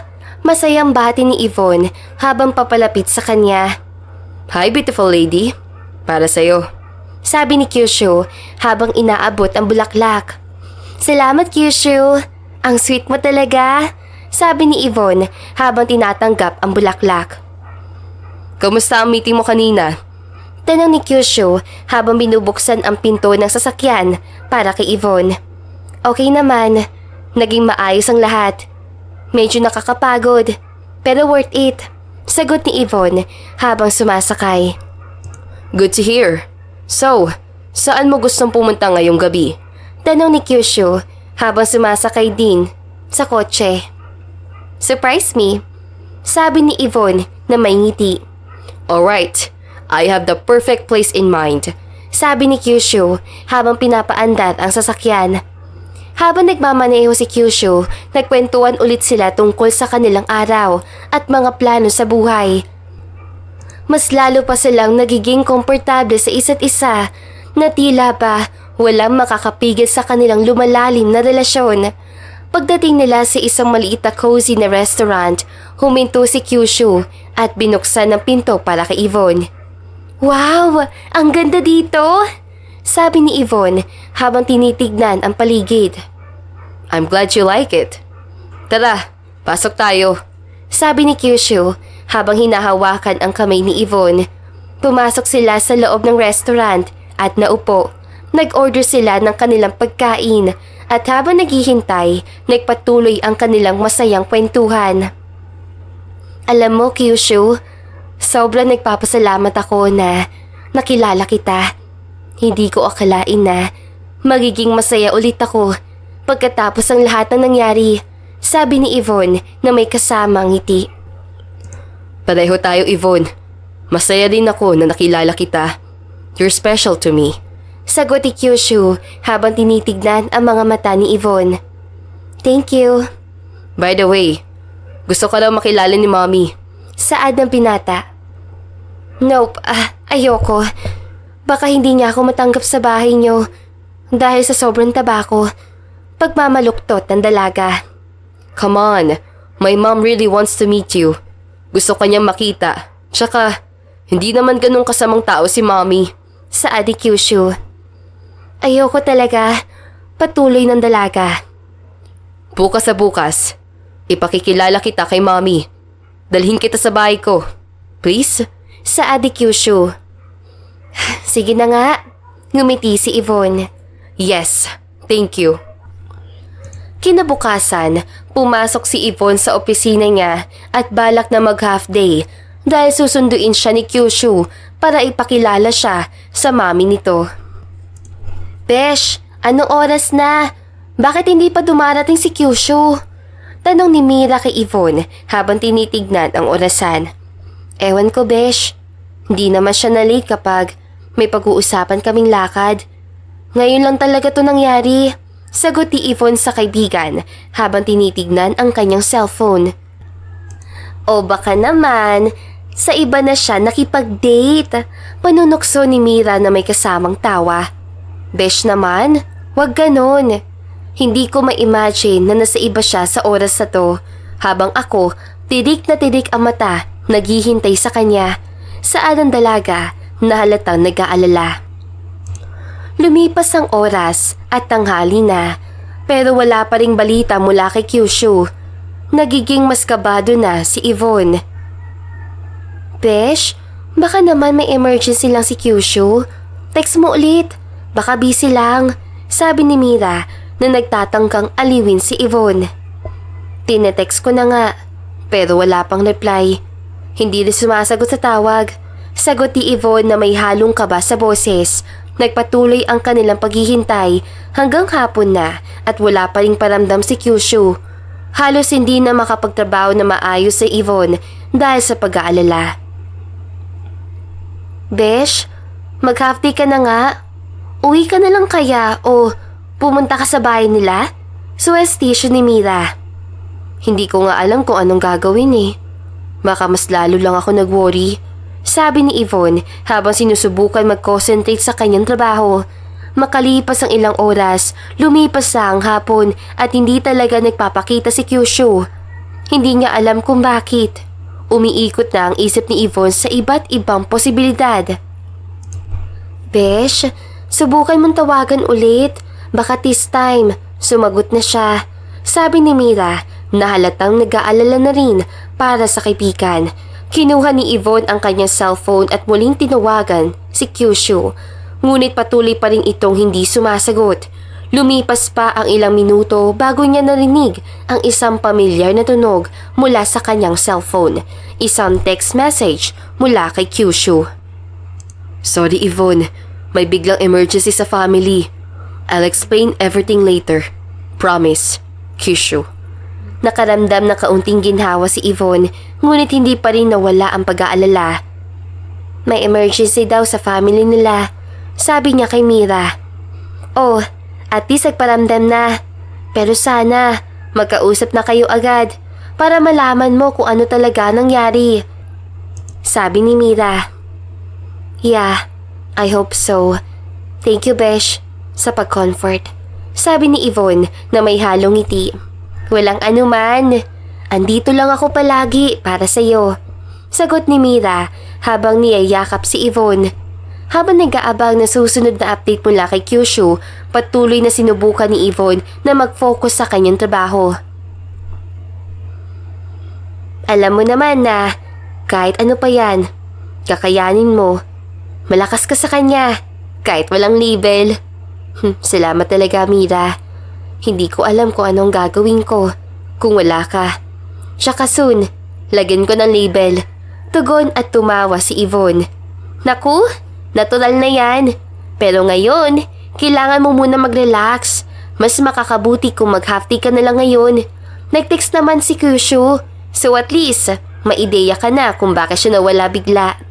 Masayang bati ni Yvonne habang papalapit sa kanya. Hi, beautiful lady. Para sa'yo. Sabi ni Kyushu habang inaabot ang bulaklak. Salamat Kyushu! Ang sweet mo talaga! Sabi ni Yvonne habang tinatanggap ang bulaklak. Kamusta ang meeting mo kanina? Tanong ni Kyushu habang binubuksan ang pinto ng sasakyan para kay Yvonne. Okay naman. Naging maayos ang lahat. Medyo nakakapagod, pero worth it. Sagot ni Yvonne habang sumasakay. Good to hear. So, saan mo gustong pumunta ngayong gabi? Tanong ni Kyushu habang sumasakay din sa kotse. Surprise me, sabi ni Yvonne na may ngiti. Alright, I have the perfect place in mind. Sabi ni Kyushu habang pinapaandar ang sasakyan. Habang nagmamaneho si Kyushu, nagkwentuhan ulit sila tungkol sa kanilang araw at mga plano sa buhay. Mas lalo pa silang nagiging komportable sa isa't isa na tila ba walang makakapigil sa kanilang lumalalim na relasyon. Pagdating nila sa isang maliit na cozy na restaurant, huminto si Kyushu at binuksan ang pinto para kay Yvonne. Wow! Ang ganda dito! Sabi ni Yvonne habang tinitignan ang paligid. I'm glad you like it. Tara, pasok tayo. Sabi ni Kyushu habang hinahawakan ang kamay ni Yvonne. Pumasok sila sa loob ng restaurant at naupo. Nag-order sila ng kanilang pagkain at habang naghihintay, nagpatuloy ang kanilang masayang kwentuhan. Alam mo Kyushu, sobrang nagpapasalamat ako na nakilala kita. Hindi ko akalain na magiging masaya ulit ako pagkatapos ng lahat ng nangyari, sabi ni Yvonne na may kasamang ngiti. Pareho tayo, Yvonne. Masaya din ako na nakilala kita. You're special to me. Sagot ni Kyushu habang tinitignan ang mga mata ni Yvonne. Thank you. By the way, gusto ko daw makilala ni Mommy. Saad ng binata. Nope, ayoko. Baka hindi niya ako matanggap sa bahay niyo dahil sa sobrang tabako. Pagmamaluktot ng dalaga. Come on, my mom really wants to meet you. Gusto kanyang makita. Tsaka, hindi naman ganun kasamang tao si Mommy. Saad ni Kyushu. Ayoko talaga. Patuloy ng dalaga. Bukas sa bukas, ipakikilala kita kay Mommy. Dalhin kita sa bahay ko. Please? Saad ni Kyushu. Sige na nga. Ngumiti si Yvonne. Yes, thank you. Kinabukasan, pumasok si Yvonne sa opisina niya at balak na mag-half day dahil susunduin siya ni Kyushu para ipakilala siya sa mami nito. Besh, anong oras na? Bakit hindi pa dumarating si Kyushu? Tanong ni Mira kay Yvonne habang tinitignan ang orasan. Ewan ko, Besh. Hindi naman siya na-late kapag may pag-uusapan kaming lakad. Ngayon lang talaga to nangyari. Sagot ni Yvonne sa kaibigan habang tinitignan ang kanyang cellphone. O baka naman, sa iba na siya nakipag-date. Panunokso ni Mira na may kasamang tawa. Besh naman, wag ganon. Hindi ko ma-imagine na nasa iba siya sa oras na to habang ako tirik na tirik ang mata naghihintay sa kanya. Saan ang dalaga na halatang nag-aalala. Lumipas ang oras at tanghali na pero wala pa ring balita mula kay Kyushu. Nagiging mas kabado na si Yvonne. Besh, baka naman may emergency lang si Kyushu. Text mo ulit. Baka busy lang, sabi ni Mira na nagtatangkang aliwin si Yvonne. Tinetext ko na nga pero wala pang reply. Hindi rin sumasagot sa tawag. Sagot ni Yvonne na may halong kaba sa boses. Nagpatuloy ang kanilang paghihintay hanggang hapon na at wala pa ring paramdam si Kyushu. Halos hindi na makapagtrabaho na maayos si Yvonne dahil sa pag-aalala. Besh, mag-half day ka na nga. Uwi ka na lang kaya o pumunta ka sa bahay nila? Suggestion ni Mira. Hindi ko nga alam kung anong gagawin eh. Baka mas lalo lang ako nag-worry. Sabi ni Yvonne habang sinusubukan mag-concentrate sa kanyang trabaho. Makalipas ang ilang oras, lumipas na ang hapon at hindi talaga nagpapakita si Kyushu. Hindi niya alam kung bakit. Umiikot na ang isip ni Yvonne sa iba't ibang posibilidad. Besh, subukan mong tawagan ulit. Baka this time, sumagot na siya. Sabi ni Mira na halatang nag-aalala na rin para sa kaibigan. Kinuha ni Yvonne ang kanyang cellphone at muling tinawagan si Kyushu. Ngunit patuloy pa rin itong hindi sumasagot. Lumipas pa ang ilang minuto bago niya narinig ang isang pamilyar na tunog mula sa kanyang cellphone. Isang text message mula kay Kyushu. Sorry Yvonne, may biglang emergency sa family. I'll explain everything later. Promise, Kyushu. Nakaramdam na kaunting ginhawa si Yvonne, ngunit hindi pa rin nawala ang pag-aalala. May emergency daw sa family nila, sabi niya kay Mira. Oh, at least nagparamdam na. Pero sana, magkausap na kayo agad para malaman mo kung ano talaga nangyari. Sabi ni Mira. Yeah, I hope so. Thank you, Besh, sa pag-comfort. Sabi ni Yvonne na may halong ngiti. Walang anuman. Andito lang ako palagi para sa'yo. Sagot ni Mira habang niyayakap si Yvonne. Habang nag-aabang na susunod na update mula kay Kyushu, patuloy na sinubukan ni Yvonne na mag-focus sa kanyang trabaho. Alam mo naman na kahit ano pa yan, kakayanin mo. Malakas ka sa kanya, kahit walang label. Salamat talaga, Mira. Hindi ko alam kung anong gagawin ko kung wala ka. Tsaka soon, lagyan ko ng label. Tugon at tumawa si Yvonne. Naku, natural na yan. Pero ngayon, kailangan mo muna mag-relax. Mas makakabuti kung mag-half day ka na lang ngayon. Nag-text naman si Kyushu. So at least, maideya ka na kung bakit siya nawala bigla.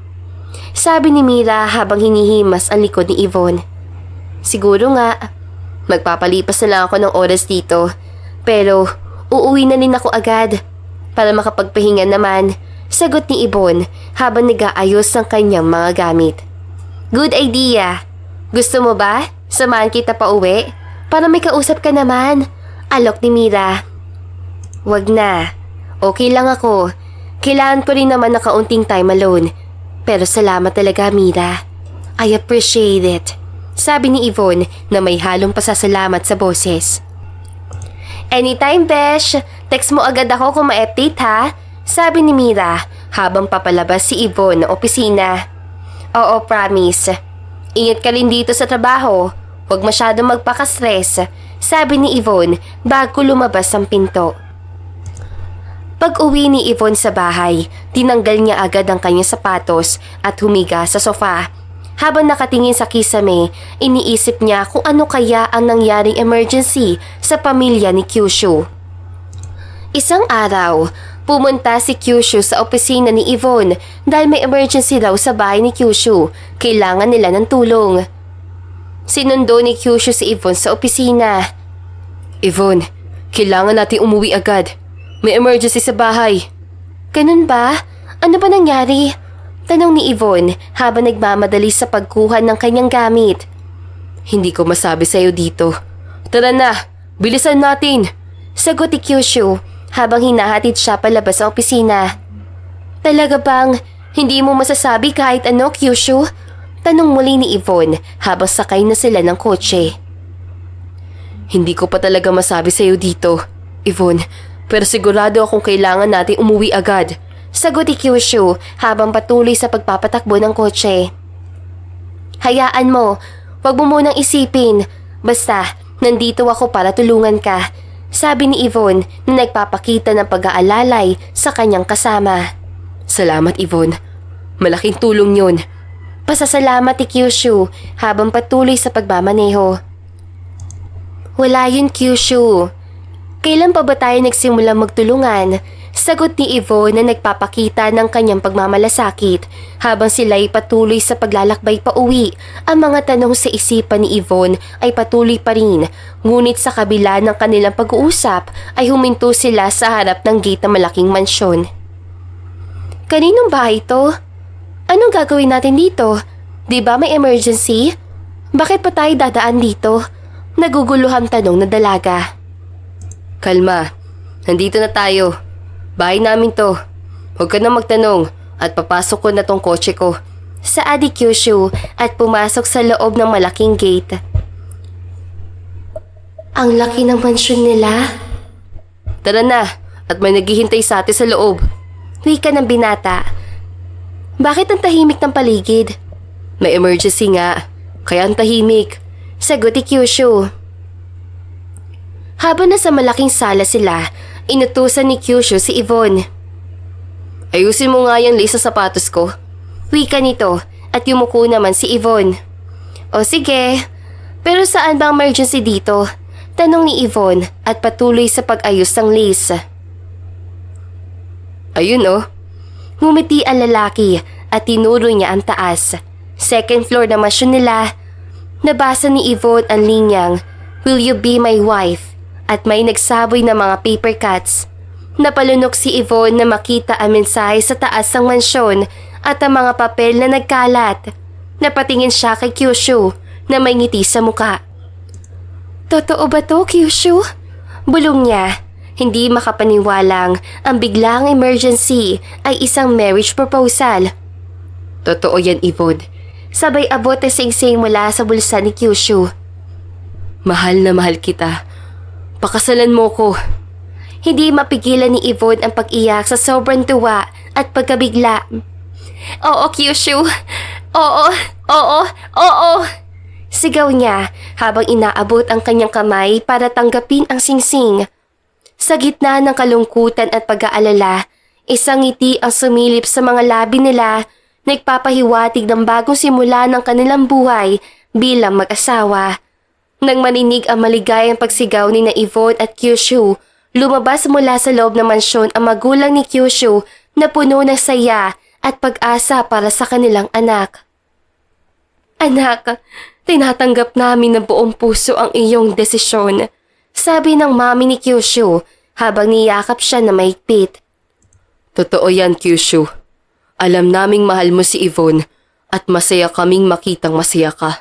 Sabi ni Mira habang hinihimas ang likod ni Yvonne. Siguro nga, magpapalipas na lang ako ng oras dito. Pero uuwi na rin ako agad para makapagpahinga naman. Sagot ni Yvonne habang nag-aayos ng kanyang mga gamit. Good idea. Gusto mo ba? Samahan kita pa uwi? Para may kausap ka naman. Alok ni Mira. Wag na. Okay lang ako. Kailangan ko rin naman na kaunting time alone. Pero salamat talaga, Mira. I appreciate it. Sabi ni Yvonne na may halong pasasalamat sa boses. Anytime, Besh. Text mo agad ako kung ma-update ha. Sabi ni Mira habang papalabas si Yvonne ng opisina. Oo, promise. Ingat ka rin dito sa trabaho. Huwag masyadong magpaka-stress. Sabi ni Yvonne bago lumabas ang pinto. Pag-uwi ni Yvonne sa bahay, tinanggal niya agad ang kanyang sapatos at humiga sa sofa. Habang nakatingin sa kisame, iniisip niya kung ano kaya ang nangyaring emergency sa pamilya ni Kyushu. Isang araw, pumunta si Kyushu sa opisina ni Yvonne dahil may emergency daw sa bahay ni Kyushu. Kailangan nila ng tulong. Sinundo ni Kyushu si Yvonne sa opisina. Yvonne, kailangan natin umuwi agad. May emergency sa bahay. Ganun ba? Ano ba nangyari? Tanong ni Yvonne habang nagmamadali sa pagkuha ng kanyang gamit. Hindi ko masabi sa'yo dito. Tara na, bilisan natin. Sagot ni Kyushu habang hinahatid siya palabas sa opisina. Talaga bang hindi mo masasabi kahit ano, Kyushu? Tanong muli ni Yvonne habang sakay na sila ng kotse. Hindi ko pa talaga masabi sa'yo dito, Yvonne, pero sigurado akong kailangan natin umuwi agad. Sagot ni Kyushu habang patuloy sa pagpapatakbo ng kotse. Hayaan mo, wag mo munang isipin. Basta, nandito ako para tulungan ka. Sabi ni Yvonne na nagpapakita ng pag-aalalay sa kanyang kasama. Salamat, Yvonne. Malaking tulong yun. Pasasalamat ni Kyushu habang patuloy sa pagmamaneho. Wala yun, Kyushu. Kailan pa ba tayo nagsimula magtulungan? Sagot ni Yvonne na nagpapakita ng kanyang pagmamalasakit habang sila'y patuloy sa paglalakbay pa uwi. Ang mga tanong sa isipan ni Yvonne ay patuloy pa rin, ngunit sa kabila ng kanilang pag-uusap ay huminto sila sa harap ng gate ng malaking mansyon. Kaninong bahay ito? Anong gagawin natin dito? Di ba may emergency? Bakit pa tayo dadaan dito? Naguguluhang tanong ng dalaga. Kalma, nandito na tayo. Bahay namin to. Huwag ka na magtanong at papasok ko na tong kotse ko. Saad ni Kyushu at pumasok sa loob ng malaking gate. Ang laki ng mansyon nila. Tara na at may naghihintay sa atin sa loob. Wika ng binata. Bakit ang tahimik ng paligid? May emergency nga, kaya ang tahimik. Sagot ni Kyushu. Habang nasa malaking sala sila, inutusan ni Kyushu si Yvonne. Ayusin mo nga yung lace sa sapatos ko. Wika nito at yumuko naman si Yvonne. O sige, pero saan bang emergency dito? Tanong ni Yvonne at patuloy sa pag-ayos ng lace. Ayun oh. Ngumiti ang lalaki at tinuro niya ang taas. Second floor na mansyon nila. Nabasa ni Yvonne ang linyang, "Will you be my wife?" at may nagsaboy na mga paper cuts. Napalunok si Yvonne na makita ang mensahe sa taas ng mansyon at ang mga papel na nagkalat. Napatingin siya kay Kyushu na may ngiti sa muka. Totoo ba to, Kyushu? Bulong niya. Hindi makapaniwalang ang biglang emergency ay isang marriage proposal. Totoo yan, Yvonne. Sabay abot na sing-sing mula sa bulsa ni Kyushu. Mahal na mahal kita. Pakasalan mo ko. Hindi mapigilan ni Yvonne ang pag-iyak sa sobrang tuwa at pagkabigla. Oo, Kyushu. Oo, oo, oo. Sigaw niya habang inaabot ang kanyang kamay para tanggapin ang singsing. Sa gitna ng kalungkutan at pag-aalala, isang ngiti ang sumilip sa mga labi nila, nagpapahiwatig ng bagong simula ng kanilang buhay bilang mag-asawa. Nang marinig ang maligayang pagsigaw ni na Yvonne at Kyushu, lumabas mula sa loob ng mansyon ang magulang ni Kyushu na puno ng saya at pag-asa para sa kanilang anak. Anak, tinatanggap namin ng buong puso ang iyong desisyon, sabi ng mami ni Kyushu habang niyakap siya na mahigpit. Totoo yan, Kyushu. Alam naming mahal mo si Yvonne at masaya kaming makitang masaya ka.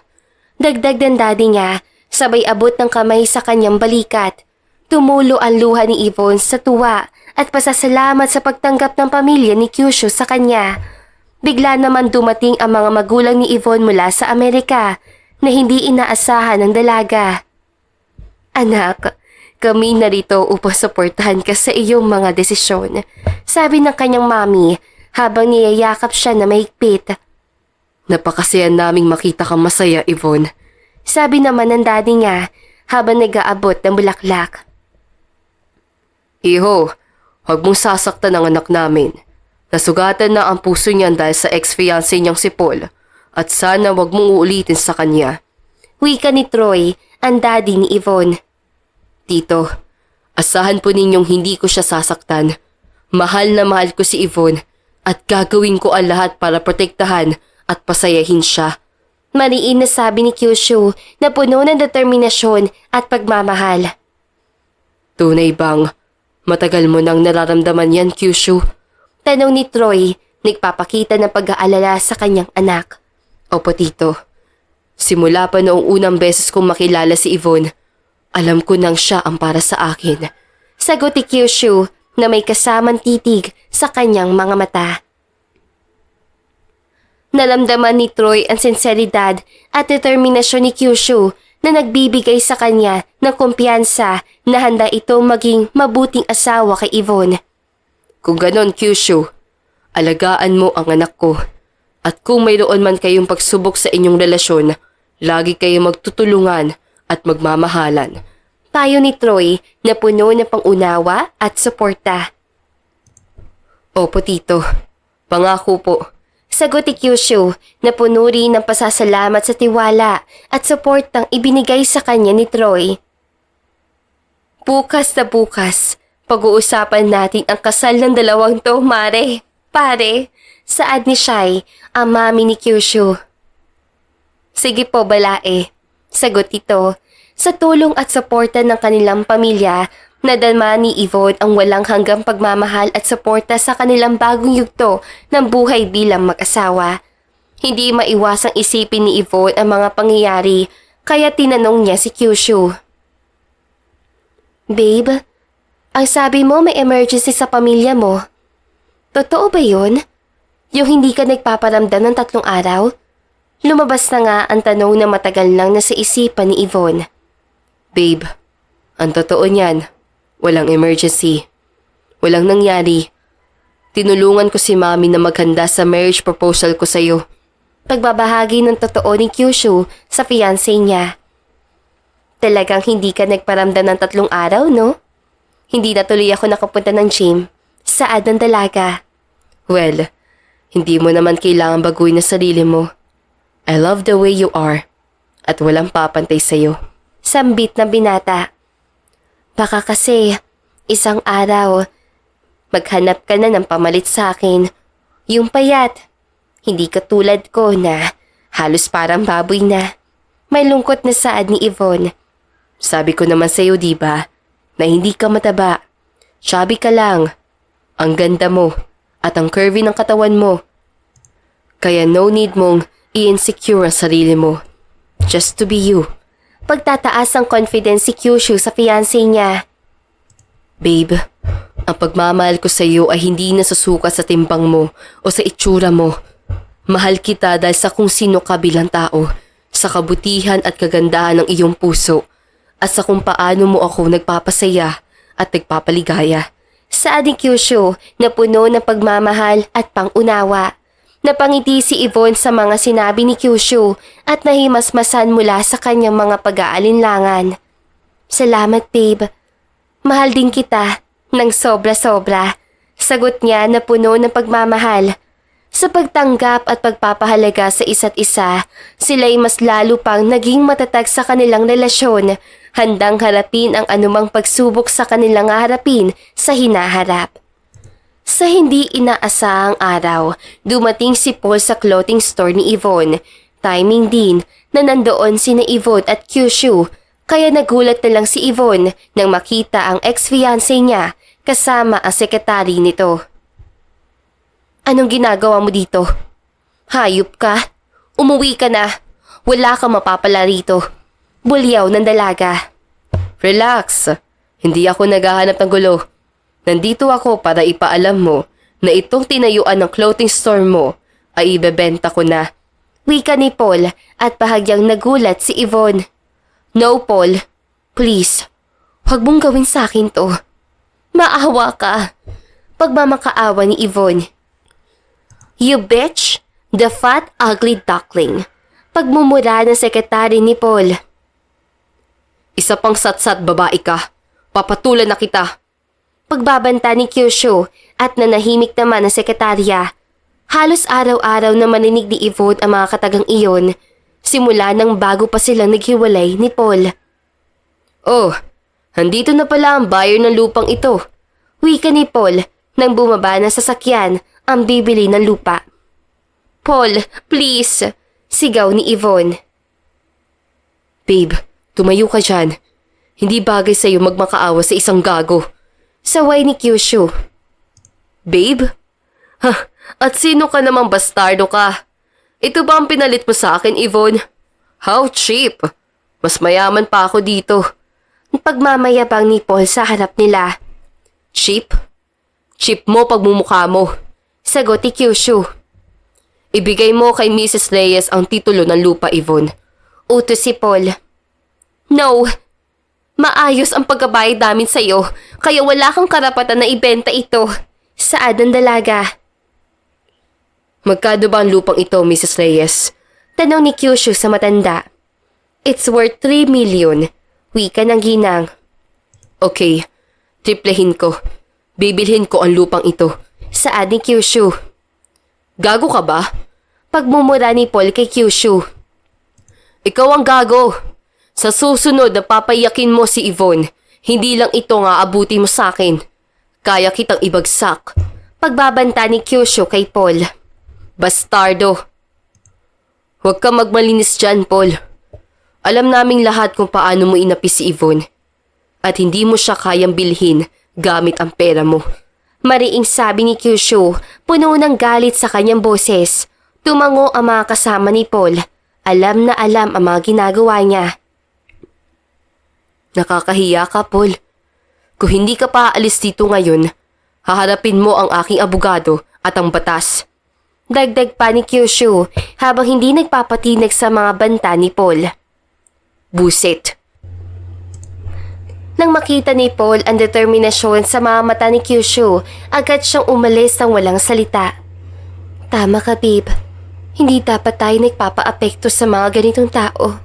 Dagdag ng daddy niya, sabay abot ng kamay sa kanyang balikat. Tumulo ang luha ni Yvonne sa tuwa at pasasalamat sa pagtanggap ng pamilya ni Kyushu sa kanya. Bigla naman dumating ang mga magulang ni Yvonne mula sa Amerika na hindi inaasahan ng dalaga. Anak, kami narito upang suportahan ka sa iyong mga desisyon, sabi ng kanyang mami habang niyayakap siya na mahigpit. Napakasaya naming makita kang masaya, Yvonne. Sabi naman ng daddy niya habang nag-aabot ng bulaklak. Iho, huwag mong sasaktan ang anak namin. Nasugatan na ang puso niyan dahil sa ex-fiancé niyang si Paul at sana huwag mong uulitin sa kanya. Wika ni Troy, ang daddy ni Yvonne. Tito, asahan po ninyong hindi ko siya sasaktan. Mahal na mahal ko si Yvonne at gagawin ko ang lahat para protektahan at pasayahin siya. Mariin na sabi ni Kyushu na puno ng determinasyon at pagmamahal. Tunay bang matagal mo nang nararamdaman yan, Kyushu? Tanong ni Troy, nagpapakita ng pag-aalala sa kanyang anak. Opo, Tito. Simula pa noong unang beses kong makilala si Yvonne, alam ko nang siya ang para sa akin. Sagot ni Kyushu na may kasamang titig sa kanyang mga mata. Nalamdaman ni Troy ang sinseridad at determinasyon ni Kyushu na nagbibigay sa kanya ng kumpiyansa na handa itong maging mabuting asawa kay Yvonne. Kung ganon, Kyushu, alagaan mo ang anak ko. At kung mayroon man kayong pagsubok sa inyong relasyon, lagi kayong magtutulungan at magmamahalan. Payo ni Troy na puno ng pangunawa at suporta. Opo, Tito. Pangako po. Sagot ni Kyushu na puno rin ng pasasalamat sa tiwala at suportang ibinigay sa kanya ni Troy. Bukas na bukas, pag-uusapan natin ang kasal ng dalawang to, Mare. Pare, saad ni Shai, ang mami ni Kyushu. Sige po, balae. Sagot ito. Sa tulong at suporta ng kanilang pamilya, nadama ni Yvonne ang walang hanggang pagmamahal at suporta sa kanilang bagong yugto ng buhay bilang mag-asawa. Hindi maiwasang isipin ni Yvonne ang mga pangyayari, kaya tinanong niya si Kyushu. Babe, ang sabi mo may emergency sa pamilya mo. Totoo ba yun? Yung hindi ka nagpaparamdam ng 3 araw? Lumabas na nga ang tanong na matagal lang nasa isipan ni Yvonne. Babe, ang totoo niyan, walang emergency. Walang nangyari. Tinulungan ko si Mami na maghanda sa marriage proposal ko sa'yo. Pagbabahagi ng totoo ni Kyushu sa fiancé niya. Talagang hindi ka nagparamdam ng 3 araw, no? Hindi na tuloy ako nakapunta ng gym. Saad ng dalaga. Well, hindi mo naman kailangan baguhin ang sarili mo. I love the way you are. At walang papantay sa'yo. Sambit ng binata. Baka kasi, isang araw, maghanap ka na ng pamalit sa akin. Yung payat. Hindi katulad ko na halos parang baboy na. May lungkot na saad ni Yvonne. Sabi ko naman sa'yo, diba, na hindi ka mataba. Chubby ka lang. Ang ganda mo at ang curvy ng katawan mo. Kaya no need mong i-insecure ang sarili mo. Just to be you. Pagtataas ang confidence si Kyushu sa fiancé niya. Babe, ang pagmamahal ko sa iyo ay hindi nasusukat sa timbang mo o sa itsura mo. Mahal kita dahil sa kung sino ka bilang tao, sa kabutihan at kagandahan ng iyong puso, at sa kung paano mo ako nagpapasaya at nagpapaligaya. Saad ni Kyushu na puno ng pagmamahal at pangunawa. Napangiti si Yvonne sa mga sinabi ni Kyushu at nahimasmasan mula sa kanyang mga pag-aalinlangan. Salamat, babe. Mahal din kita ng sobra-sobra. Sagot niya na puno ng pagmamahal. Sa pagtanggap at pagpapahalaga sa isa't isa, sila'y mas lalo pang naging matatag sa kanilang relasyon, handang harapin ang anumang pagsubok sa kanilang harapin sa hinaharap. Sa hindi inaasahang araw, dumating si Paul sa clothing store ni Yvonne. Timing din na nandoon sina Yvonne at Kyushu, kaya nagulat na lang si Yvonne nang makita ang ex-fiancé niya kasama ang sekretary nito. Anong ginagawa mo dito? Hayop ka? Umuwi ka na. Wala kang mapapala rito. Bulyaw ng dalaga. Relax. Hindi ako naghahanap ng gulo. Nandito ako para ipaalam mo na itong tinayuan ng clothing store mo ay ibebenta ko na. Wika ni Paul at bahagyang nagulat si Yvonne. No, Paul. Please. Huwag mong gawin sa akin to. Maawa ka. Pagmamakaawa ni Yvonne. You bitch! The fat, ugly duckling. Pagmumura ng sekretary ni Paul. Isa pang satsat babae ka. Papatulan na kita. Pagbabanta ni Kyushu at nanahimik naman ang sekretarya. Halos araw-araw na maninig ni Yvonne ang mga katagang iyon, simula nang bago pa silang naghiwalay ni Paul. Oh, andito na pala ang buyer ng lupang ito. Wika ni Paul nang bumaba ng sasakyan ang bibili ng lupa. Paul, please! Sigaw ni Yvonne. Babe, tumayo ka dyan. Hindi bagay sa'yo magmakaawa sa isang gago. Saway ni Kyushu. Babe? Ha, at sino ka namang bastardo ka? Ito ba ang pinalit mo sa akin, Yvonne? How cheap! Mas mayaman pa ako dito. Pagmamayabang ni Paul sa harap nila. Cheap? Cheap mo pagmumukha mo. Sagot ni Kyushu. Ibigay mo kay Mrs. Reyes ang titulo ng lupa, Yvonne. Utos si Paul. No! Maayos ang pagkabayad namin sa'yo, kaya wala kang karapatan na ibenta ito. Saad ng dalaga. Magkano ba ang lupang ito, Mrs. Reyes? Tanong ni Kyushu sa matanda. It's worth 3 million. Wika ng ginang. Okay, triplehin ko. Bibilhin ko ang lupang ito. Saad ni Kyushu. Gago ka ba? Pagmumura ni Paul kay Kyushu. Ikaw ang gago. Sa susunod na papayakin mo si Yvonne, Hindi lang ito nga abuti mo sa akin. Kaya kitang ibagsak. Pagbabanta ni Kyushu kay Paul. Bastardo. Huwag ka magmalinis dyan, Paul. Alam naming lahat kung paano mo inapi si Yvonne. At hindi mo siya kayang bilhin gamit ang pera mo. Mariing sabi ni Kyushu, puno ng galit sa kanyang boses. Tumango ang mga kasama ni Paul. Alam na alam ang mga ginagawa niya. Nakakahiya ka, Paul. Kung hindi ka pa aalis dito ngayon, haharapin mo ang aking abogado at ang batas. Dagdag pa ni Kyushu habang hindi nagpapatinag sa mga banta ni Paul. Buset. Nang makita ni Paul ang determinasyon sa mga mata ni Kyushu, agad siyang umalis ng walang salita. Tama ka, babe. Hindi dapat tayo nagpapaapekto sa mga ganitong tao.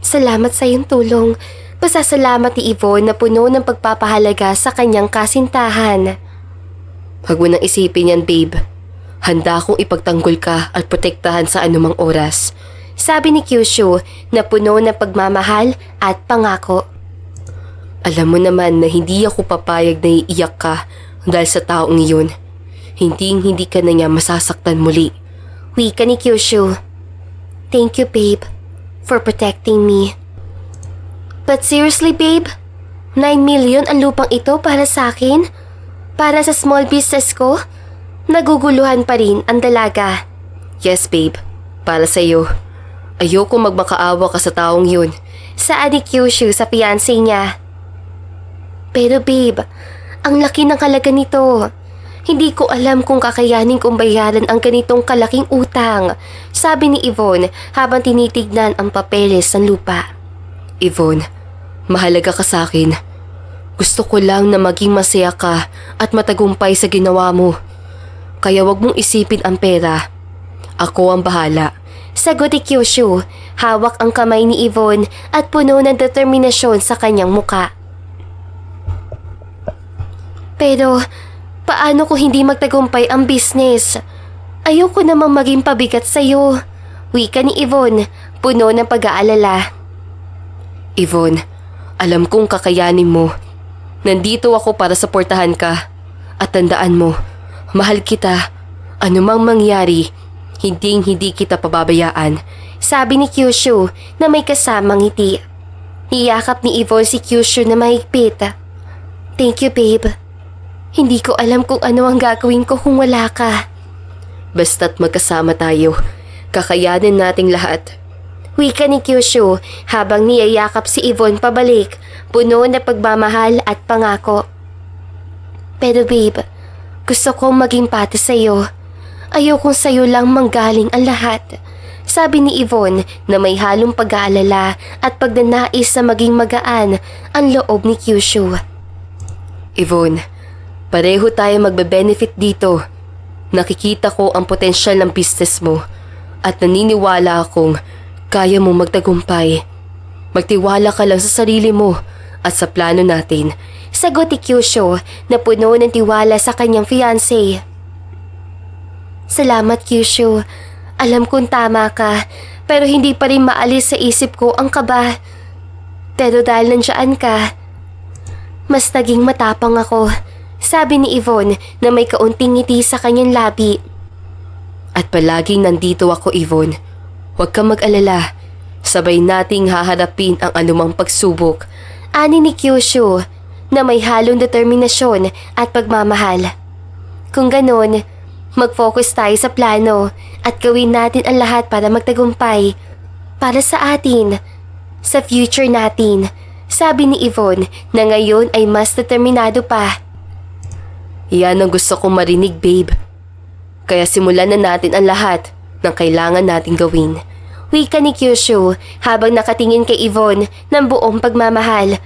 Salamat sa iyong tulong. Pasasalamat ni Yvonne na puno ng pagpapahalaga sa kanyang kasintahan. Huwag mo nang isipin yan, babe. Handa akong ipagtanggol ka at protektahan sa anumang oras. Sabi ni Kyushu na puno ng pagmamahal at pangako. Alam mo naman na hindi ako papayag na iiyak ka dahil sa taong iyon. Hindi ka na niya masasaktan muli. Wika ni Kyushu. Thank you, babe, for protecting me. But seriously, babe? 9 million ang lupang ito para sa akin? Para sa small business ko? Naguguluhan pa rin ang dalaga. Yes, babe. Para sa iyo. Ayoko magmakaawa ka sa taong yun. Saan ni Kyushu sa fiancé niya? Pero babe, ang laki ng halaga nito. Hindi ko alam kung kakayanin kong bayaran ang ganitong kalaking utang, sabi ni Yvonne habang tinitignan ang papeles ng lupa. Yvonne, mahalaga ka sa akin. Gusto ko lang na maging masaya ka at matagumpay sa ginawa mo. Kaya wag mong isipin ang pera. Ako ang bahala. Sagot ni Kyushu, hawak ang kamay ni Yvonne at puno ng determinasyon sa kanyang muka. Pero, paano kung hindi magtagumpay ang business? Ayoko namang maging pabigat sa'yo. Wika ni Yvonne, puno ng pag-aalala. Yvonne, alam kong kakayanin mo. Nandito ako para suportahan ka. At tandaan mo, mahal kita. Anumang mangyari, hindi kita pababayaan. Sabi ni Kyushu na may kasamang ngiti. Iyakap ni Yvonne si Kyushu na mahigpit. Thank you, babe. Hindi ko alam kung ano ang gagawin ko kung wala ka. Basta't magkasama tayo, kakayanin nating lahat. Wika ni Kyushu habang niyayakap si Yvonne pabalik, puno na pagmamahal at pangako. Pero babe, gusto kong maging pati sa'yo. Ayokong sa'yo lang manggaling ang lahat. Sabi ni Yvonne na may halong pag-aalala at pagdanais na maging magaan ang loob ni Kyushu. Yvonne, pareho tayo magbe-benefit dito. Nakikita ko ang potensyal ng business mo at naniniwala akong kaya mo magtagumpay. Magtiwala ka lang sa sarili mo at sa plano natin. Sagot ni Kyushu na puno ng tiwala sa kanyang fiancé. Salamat, Kyushu. Alam kong tama ka, pero hindi pa rin maalis sa isip ko ang kaba. Pero dahil nandiyan ka, mas naging matapang ako. Sabi ni Yvonne na may kaunting ngiti sa kanyang labi. At palaging nandito ako, Yvonne. Huwag kang mag-alala. Sabay nating haharapin ang anumang pagsubok. Ani ni Kyushu na may halong determinasyon at pagmamahal. Kung ganon, mag-focus tayo sa plano at gawin natin ang lahat para magtagumpay. Para sa atin, sa future natin. Sabi ni Yvonne na ngayon ay mas determinado pa. Yan ang gusto kong marinig, babe. Kaya simulan na natin ang lahat ng kailangan nating gawin. Wika ni Kyushu habang nakatingin kay Yvonne ng buong pagmamahal.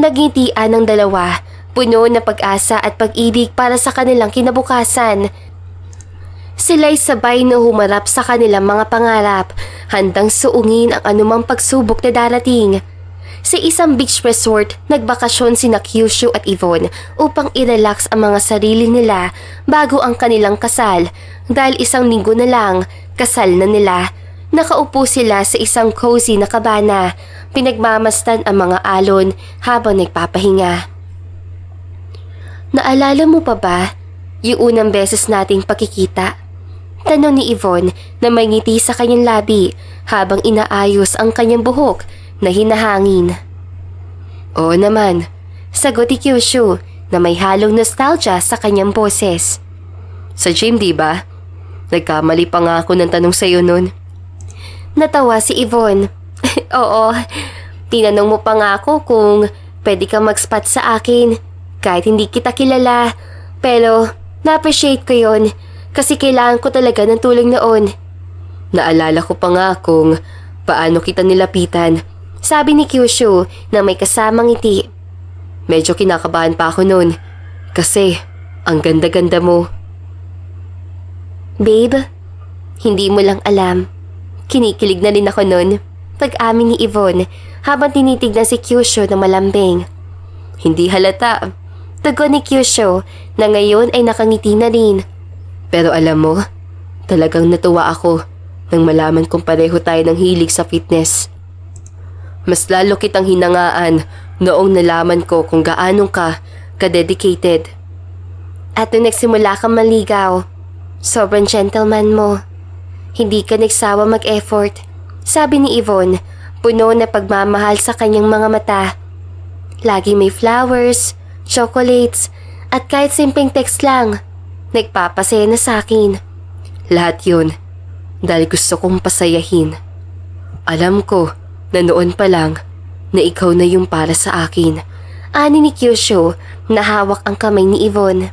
Nagngitian ng dalawa, puno na pag-asa at pag-ibig para sa kanilang kinabukasan. Sila'y sabay na humarap sa kanilang mga pangarap, handang suungin ang anumang pagsubok na darating. Sa isang beach resort, nagbakasyon sina Kyushu at Yvonne upang i-relax ang mga sarili nila bago ang kanilang kasal dahil isang linggo na lang, kasal na nila. Nakaupo sila sa isang cozy na kabana, pinagmamasdan ang mga alon habang nagpapahinga. Naalala mo pa ba yung unang beses nating pakikita? Tanong ni Yvonne na may ngiti sa kanyang labi habang inaayos ang kanyang buhok na hinahangin. Oo naman, sagot ni Kyushu na may halong nostalgia sa kanyang boses. Sa gym, di ba? Nagkamali pa nga ako ng tanong sa'yo nun. Natawa si Yvonne. Oo, tinanong mo pa nga ako kung pwede kang mag-spot sa akin kahit hindi kita kilala. Pero na-appreciate ko yon kasi kailangan ko talaga ng tulong noon. Naalala ko pa nga kung paano kita nilapitan, sabi ni Kyushu na may kasamang ngiti. Medyo kinakabahan pa ako noon kasi ang ganda-ganda mo. Babe, hindi mo lang alam. Kinikilig na rin ako noon, pag-amin ni Yvonne habang tinitignan si Kyushu na malambing. Hindi halata. Tugon ni Kyushu na ngayon ay nakangiti na rin. Pero alam mo, talagang natuwa ako nang malaman kong pareho tayo ng hilig sa fitness. Mas lalo kitang hinangaan noong nalaman ko kung gaano ka ka-dedicated. At nung nagsimula kang maligaw, sobrang gentleman mo. Hindi ka nagsawa mag-effort, sabi ni Yvonne, puno na pagmamahal sa kanyang mga mata. Lagi may flowers, chocolates, at kahit simpleng text lang, nagpapasaya na sa akin. Lahat yun, dahil gusto kong pasayahin. Alam ko na noon pa lang na ikaw na yung para sa akin. Ani ni Kyushu na hawak ang kamay ni Yvonne.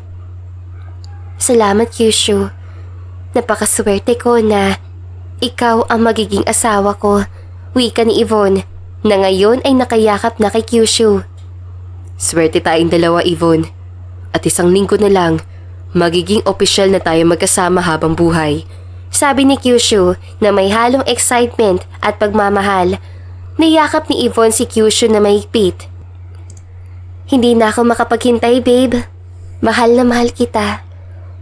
Salamat Kyushu. Napakaswerte ko na ikaw ang magiging asawa ko, wika ni Yvonne na ngayon ay nakayakap na kay Kyushu. Swerte tayong dalawa, Yvonne. At isang linggo na lang, magiging opisyal na tayo magkasama habang buhay. Sabi ni Kyushu na may halong excitement at pagmamahal. Niyakap ni Yvonne si Kyushu na mahigpit. Hindi na ako makapaghintay, babe. Mahal na mahal kita.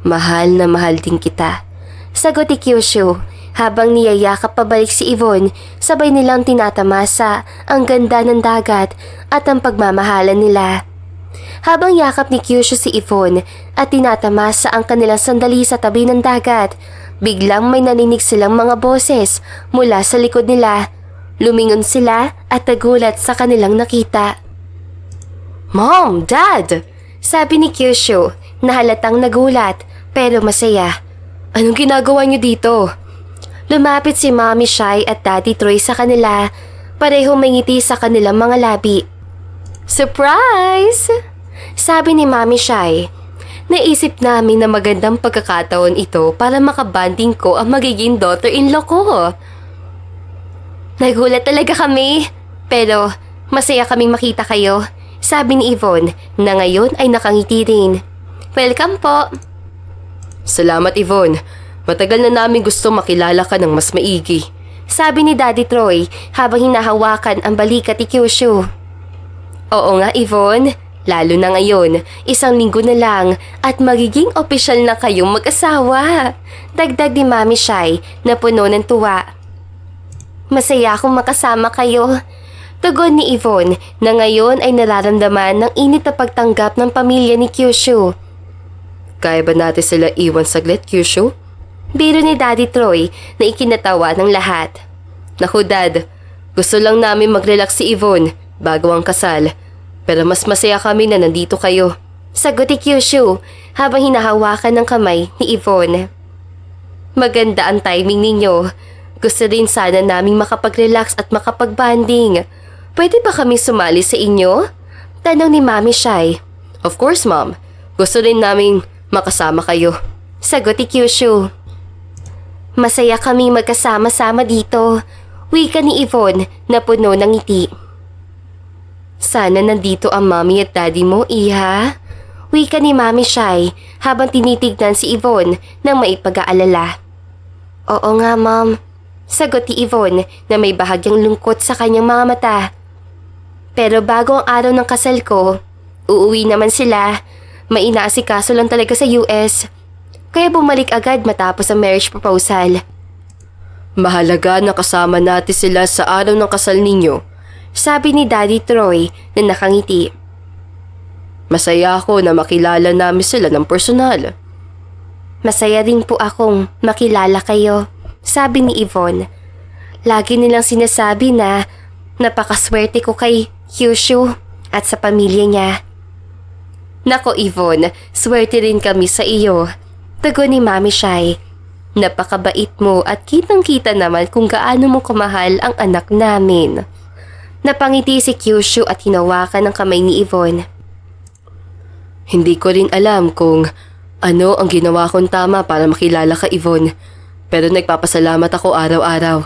Mahal na mahal din kita. Sagot ni Kyushu habang niyayakap pabalik si Yvonne, sabay nilang tinatamasa ang ganda ng dagat at ang pagmamahalan nila. Habang yakap ni Kyushu si Yvonne at tinatamasa ang kanilang sandali sa tabi ng dagat, biglang may naninig silang mga boses mula sa likod nila. Lumingon sila at nagulat sa kanilang nakita. Mom! Dad! Sabi ni Kyushu na halatang nagulat pero masaya. Anong ginagawa niyo dito? Lumapit si Mommy Shai at Daddy Troy sa kanila, parehong may ngiti sa kanilang mga labi. Surprise! Sabi ni Mommy Shai. Naisip namin na magandang pagkakataon ito para makabanding ko ang magiging daughter-in-law ko. Nagulat talaga kami, pero masaya kaming makita kayo, sabi ni Yvonne na ngayon ay nakangiti rin. Welcome po! Salamat Yvonne, matagal na namin gusto makilala ka ng mas maigi, sabi ni Daddy Troy habang hinahawakan ang balikat ni Kyushu. Oo nga Yvonne, lalo na ngayon, isang linggo na lang at magiging opisyal na kayong mag-asawa. Dagdag ni Mommy Shai na puno ng tuwa. Masaya akong makasama kayo. Tugon ni Yvonne na ngayon ay nararamdaman ng init na pagtanggap ng pamilya ni Kyushu. Kaya ba natin sila iwan saglit, Kyushu? Biro ni Daddy Troy na ikinatawa ng lahat. Naku Dad, gusto lang namin mag-relax si Yvonne bago ang kasal. Pero mas masaya kami na nandito kayo. Sagot ni Kyushu habang hinahawakan ng kamay ni Yvonne. Maganda ang timing ninyo. Gusto din sana naming makapag-relax at makapag-banding. Pwede ba kami sumali sa inyo? Tanong ni Mommy Shai. Of course, Mom. Gusto din naming makasama kayo. Sagot ni Kyushu. Masaya kami magkasama-sama dito. Wika ni Yvonne na puno ng ngiti. Sana nandito ang mommy at daddy mo, Iha. Wika ni Mommy Shai habang tinitignan si Yvonne ng maipag-aalala. Oo nga, Mom. Sagot ni Yvonne na may bahagyang lungkot sa kanyang mga mata. Pero bago ang araw ng kasal ko, uuwi naman sila. May inaasikaso lang talaga sa US. Kaya bumalik agad matapos ang marriage proposal. Mahalaga na kasama natin sila sa araw ng kasal ninyo. Sabi ni Daddy Troy na nakangiti. Masaya ako na makilala namin sila ng personal. Masaya rin po akong makilala kayo, sabi ni Yvonne. Lagi nilang sinasabi na napakaswerte ko kay Kyushu at sa pamilya niya. Nako Yvonne, swerte rin kami sa iyo. Tugon ni Mami Shai. Napakabait mo at kitang-kita naman kung gaano mo kamahal ang anak namin. Napangiti si Kyushu at hinawakan ng kamay ni Yvonne. Hindi ko rin alam kung ano ang ginawa kong tama para makilala ka, Yvonne. Pero nagpapasalamat ako araw-araw.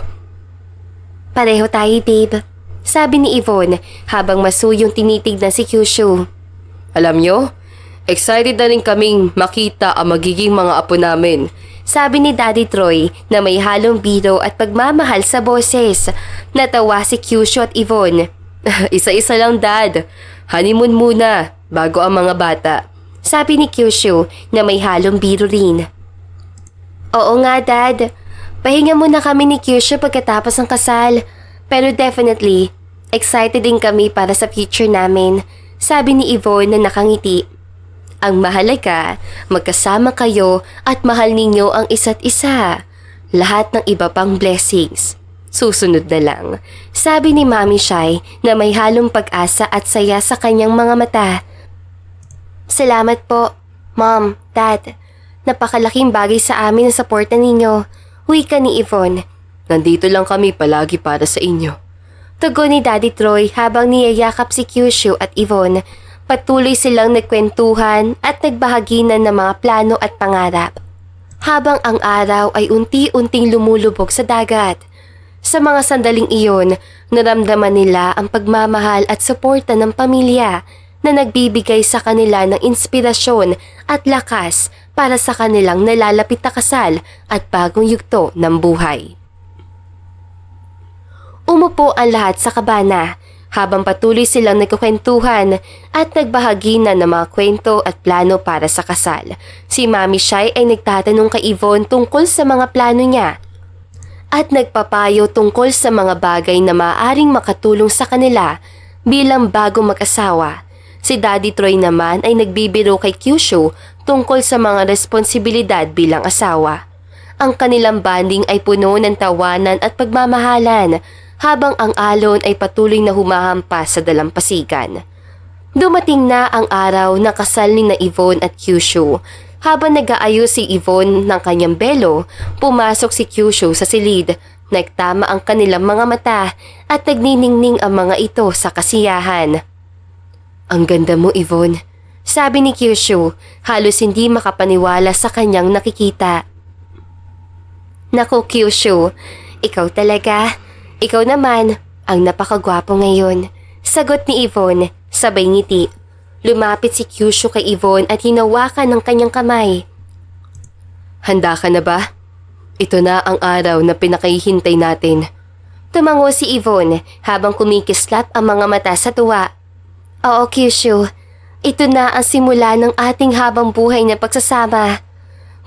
Pareho tayo, babe. Sabi ni Yvonne habang masuyong tinitignan si Kyushu. Alam nyo, excited na rin kaming makita ang magiging mga apo namin. Sabi ni Daddy Troy na may halong biro at pagmamahal sa boses. Natawa si Kyushu at Yvonne. Isa-isa lang, Dad. Honeymoon muna bago ang mga bata. Sabi ni Kyushu na may halong biro rin. Oo nga, Dad. Pahinga muna kami ni Kyushu pagkatapos ng kasal. Pero definitely, excited din kami para sa future namin. Sabi ni Yvonne na nakangiti. Ang mahalaga, magkasama kayo at mahal ninyo ang isa't isa. Lahat ng iba pang blessings. Susunod na lang. Sabi ni Mami Shai na may halong pag-asa at saya sa kanyang mga mata. Salamat po, Mom, Dad. Napakalaking bagay sa amin ang suporta ninyo. Wika ni Yvonne. Nandito lang kami palagi para sa inyo. Tugon ni Daddy Troy habang niyayakap si Kyushu at Yvonne. Patuloy silang nagkwentuhan at nagbahaginan ng mga plano at pangarap. Habang ang araw ay unti-unting lumulubog sa dagat. Sa mga sandaling iyon, naramdaman nila ang pagmamahal at suporta ng pamilya na nagbibigay sa kanila ng inspirasyon at lakas para sa kanilang nalalapit na kasal at bagong yugto ng buhay. Umupo ang lahat sa kabana habang patuloy silang nagkukwentuhan at nagbahagi na ng mga kwento at plano para sa kasal. Si Mami Shai ay nagtatanong kay Yvonne tungkol sa mga plano niya at nagpapayo tungkol sa mga bagay na maaaring makatulong sa kanila bilang bagong mag-asawa. Si Daddy Troy naman ay nagbibiro kay Kyushu tungkol sa mga responsibilidad bilang asawa. Ang kanilang banding ay puno ng tawanan at pagmamahalan habang ang alon ay patuloy na humahampas sa dalampasigan. Dumating na ang araw na kasal ni na Yvonne at Kyushu. Habang nag-aayos si Yvonne ng kanyang belo, pumasok si Kyushu sa silid. Nagtama ang kanilang mga mata at nagniningning ang mga ito sa kasiyahan. Ang ganda mo, Yvonne. Sabi ni Kyushu, halos hindi makapaniwala sa kanyang nakikita. Naku, Kyushu, ikaw talaga. Ikaw naman ang napakagwapo ngayon. Sagot ni Yvonne, sabay ngiti. Lumapit si Kyushu kay Yvonne at hinawakan ng kanyang kamay. Handa ka na ba? Ito na ang araw na pinakahihintay natin. Tumango si Yvonne habang kumikislap ang mga mata sa tuwa. Oo, Kyushu. Ito na ang simula ng ating habang buhay na pagsasama.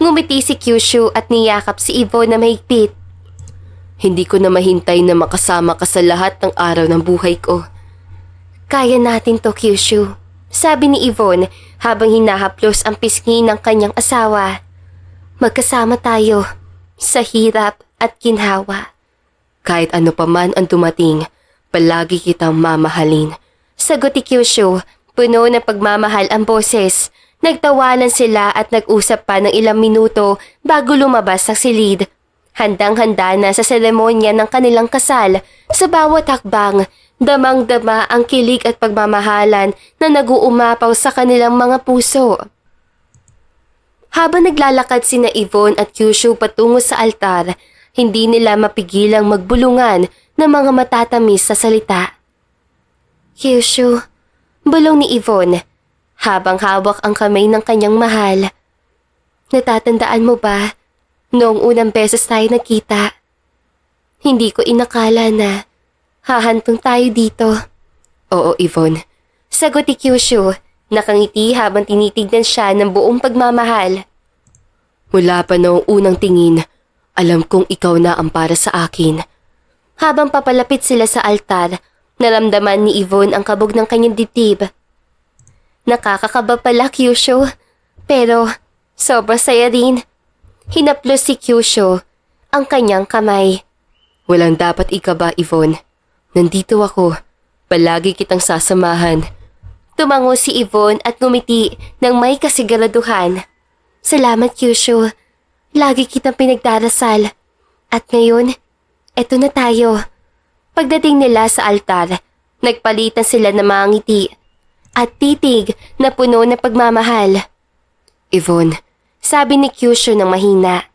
Ngumiti si Kyushu at niyakap si Yvonne na mahigpit. Hindi ko na mahintay na makasama ka sa lahat ng araw ng buhay ko. Kaya natin to, Kyushu. Sabi ni Yvonne habang hinahaplos ang pisngi ng kanyang asawa. Magkasama tayo sa hirap at ginhawa. Kahit ano pa man ang dumating, palagi kitang mamahalin. Sagot ni Kyushu, puno ng pagmamahal ang boses. Nagtawanan sila at nag-usap pa ng ilang minuto bago lumabas sa silid. Handang-handa na sa seremonya ng kanilang kasal. Sa bawat hakbang, damang-dama ang kilig at pagmamahalan na nag-uumapaw sa kanilang mga puso. Habang naglalakad sina Yvonne at Kyushu patungo sa altar, hindi nila mapigilang magbulungan ng mga matatamis sa salita. Kyushu, bulong ni Yvonne, habang hawak ang kamay ng kanyang mahal. Natatandaan mo ba? Noong unang beses tayo nagkita, hindi ko inakala na hahantong tayo dito. Oo, Yvonne. Sagot ni Kyushu, nakangiti habang tinitignan siya ng buong pagmamahal. Mula pa noong unang tingin, Alam kong ikaw na ang para sa akin. Habang papalapit sila sa altar, naramdaman ni Yvonne ang kabog ng kanyang dibdib. Nakakakaba pala, Kyushu. Pero sobra saya rin. Hinaplos si Kyushu ang kanyang kamay. Walang dapat ikaba, Yvonne. Nandito ako. Palagi kitang sasamahan. Tumango si Yvonne at ngumiti ng may kasiguraduhan. Salamat, Kyushu. Lagi kitang pinagdarasal. At ngayon, eto na tayo. Pagdating nila sa altar, nagpalitan sila ng mga ngiti at titig na puno ng pagmamahal. Yvonne, Sabi ni Kyushu ng mahina.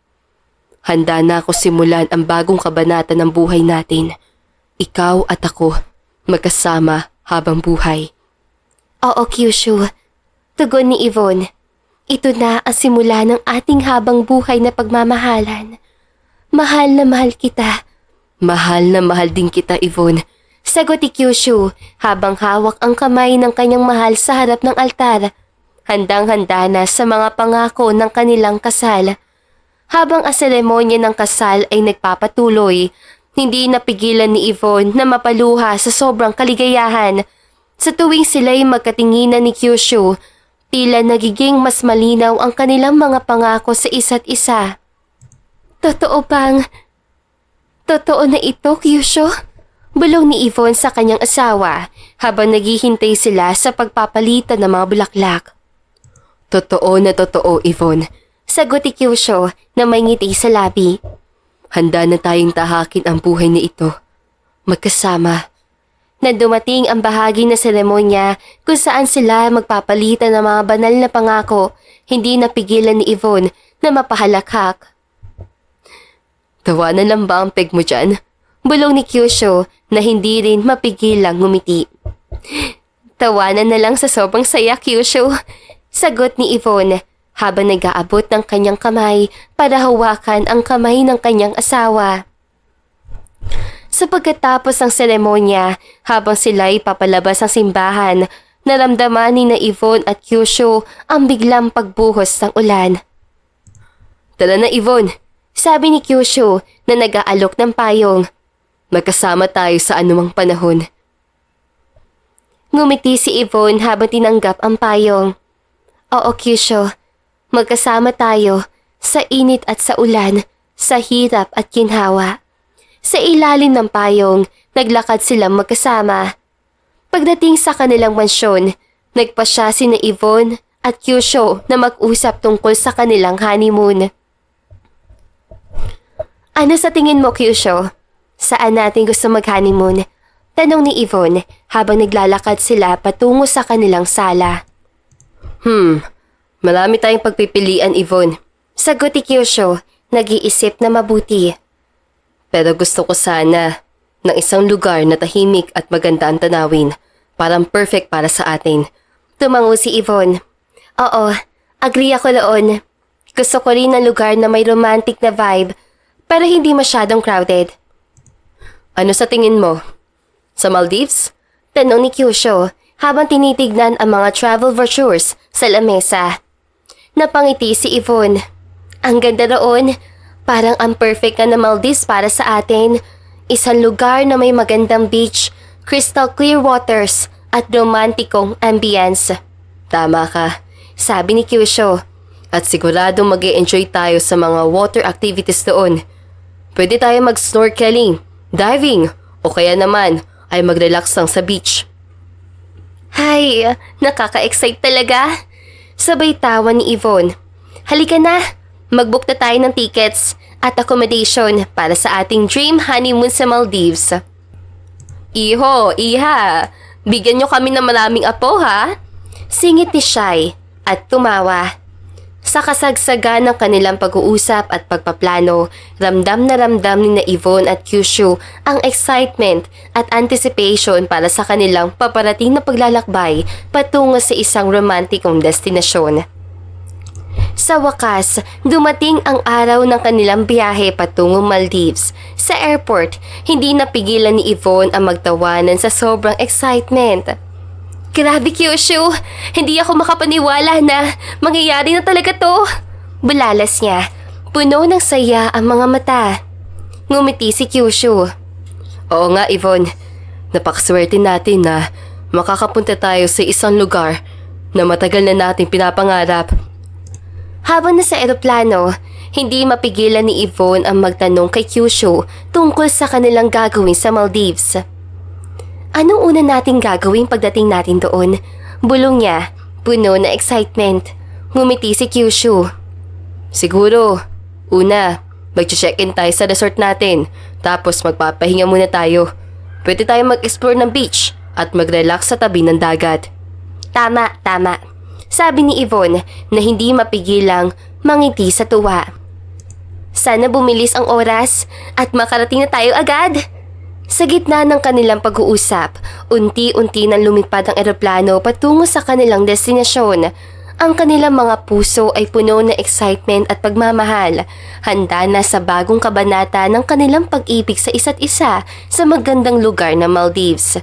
handa na ako simulan ang bagong kabanata ng buhay natin. Ikaw at ako, magkasama habang buhay. Oo, Kyushu. Tugon ni Yvonne. Ito na ang simula ng ating habang buhay na pagmamahalan. Mahal na mahal kita. Mahal na mahal din kita, Yvonne. Sagot ni Kyushu habang hawak ang kamay ng kanyang mahal sa harap ng altar. Handang-handa na sa mga pangako ng kanilang kasal. Habang ang seremonya ng kasal ay nagpapatuloy, hindi napigilan ni Yvonne na mapaluha sa sobrang kaligayahan. Sa tuwing sila'y magkatinginan ni Kyushu, tila nagiging mas malinaw ang kanilang mga pangako sa isa't isa. Totoo na ito, Kyushu? Bulong ni Yvonne sa kanyang asawa habang naghihintay sila sa pagpapalitan ng mga bulaklak. Totoo na totoo, Yvonne. Sagot ni Kyushu na may ngiti sa labi. Handa na tayong tahakin ang buhay na ito. Magkasama. Na dumating ang bahagi na seremonya kung saan sila magpapalitan ng mga banal na pangako, hindi napigilan ni Yvonne na mapahalakhak. Tawanan lang ba ang peg mo dyan? Bulong ni Kyushu na hindi rin mapigilang ngumiti. Tawanan na lang sa sobrang saya, Kyushu. Sagot ni Yvonne habang nag-aabot ng kanyang kamay para hawakan ang kamay ng kanyang asawa. Sa pagkatapos ng seremonya, habang sila'y papalabas ng simbahan, naramdaman ni na Yvonne at Kyushu ang biglang pagbuhos ng ulan. Tara na, Yvonne. Sabi ni Kyushu na nag-aalok ng payong. Magkasama tayo sa anumang panahon. Ngumiti si Yvonne habang tinanggap ang payong. Oo, Kyushu. Magkasama tayo sa init at sa ulan, sa hirap at ginhawa. Sa ilalim ng payong, naglakad silang magkasama. Pagdating sa kanilang mansyon, nagpasya sina Yvonne at Kyushu na mag-usap tungkol sa kanilang honeymoon. Ano sa tingin mo, Kyushu? Saan natin gusto mag-honeymoon? Tanong ni Yvonne habang naglalakad sila patungo sa kanilang sala. Marami tayong pagpipilian, Yvonne. Sagot ni Kyushu, nag-iisip na mabuti. Pero gusto ko sana ng isang lugar na tahimik at maganda ang tanawin. Parang perfect para sa atin. Tumango si Yvonne. Oo, agree ako doon. Gusto ko rin ng lugar na may romantic na vibe, pero hindi masyadong crowded. Ano sa tingin mo? Sa Maldives? Tanong ni Kyushu habang tinitignan ang mga travel brochures sa lamesa. Napangiti si Yvonne. Ang ganda roon. Parang ang perfect na Maldives para sa atin. Isang lugar na may magandang beach, crystal clear waters, at romantikong ambience. Tama ka. Sabi ni Kyushu. At siguradong mag-e-enjoy tayo sa mga water activities doon. Pwede tayo mag-snorkeling, diving, o kaya naman ay mag-relax lang sa beach. Hay, nakaka-excite talaga. Sabay tawa ni Yvonne. Halika na, mag-book na tayo ng tickets at accommodation para sa ating dream honeymoon sa Maldives. Iho, iha, bigyan nyo kami ng maraming apo ha? Singit ni Shai at tumawa. Sa kasagsagan ng kanilang pag-uusap at pagpaplano, ramdam ni na Yvonne at Kyushu ang excitement at anticipation para sa kanilang paparating na paglalakbay patungo sa isang romantikong destinasyon. Sa wakas, dumating ang araw ng kanilang biyahe patungo Maldives. Sa airport, hindi napigilan ni Yvonne ang magtawanan sa sobrang excitement. Grabe, Kyushu! Hindi ako makapaniwala na mangyayari na talaga to! Bulalas niya. Puno ng saya ang mga mata. Ngumiti si Kyushu. Oo nga, Yvonne. Napakaswerte natin na makakapunta tayo sa isang lugar na matagal na nating pinapangarap. Habang nasa eroplano, hindi mapigilan ni Yvonne ang magtanong kay Kyushu tungkol sa kanilang gagawin sa Maldives. Anong una nating gagawin pagdating natin doon? Bulong niya, puno na excitement. Ngumiti si Kyushu. Siguro, una, mag-check-in tayo sa resort natin. Tapos magpapahinga muna tayo. Pwede tayo mag-explore ng beach at mag-relax sa tabi ng dagat. Tama, tama. Sabi ni Yvonne na hindi mapigilang mangiti sa tuwa. Sana bumilis ang oras at makarating na tayo agad. Sa gitna ng kanilang pag-uusap, unti-unti nang lumipad ang eroplano patungo sa kanilang destinasyon. Ang kanilang mga puso ay puno ng excitement at pagmamahal, handa na sa bagong kabanata ng kanilang pag-ibig sa isa't isa sa magandang lugar na Maldives.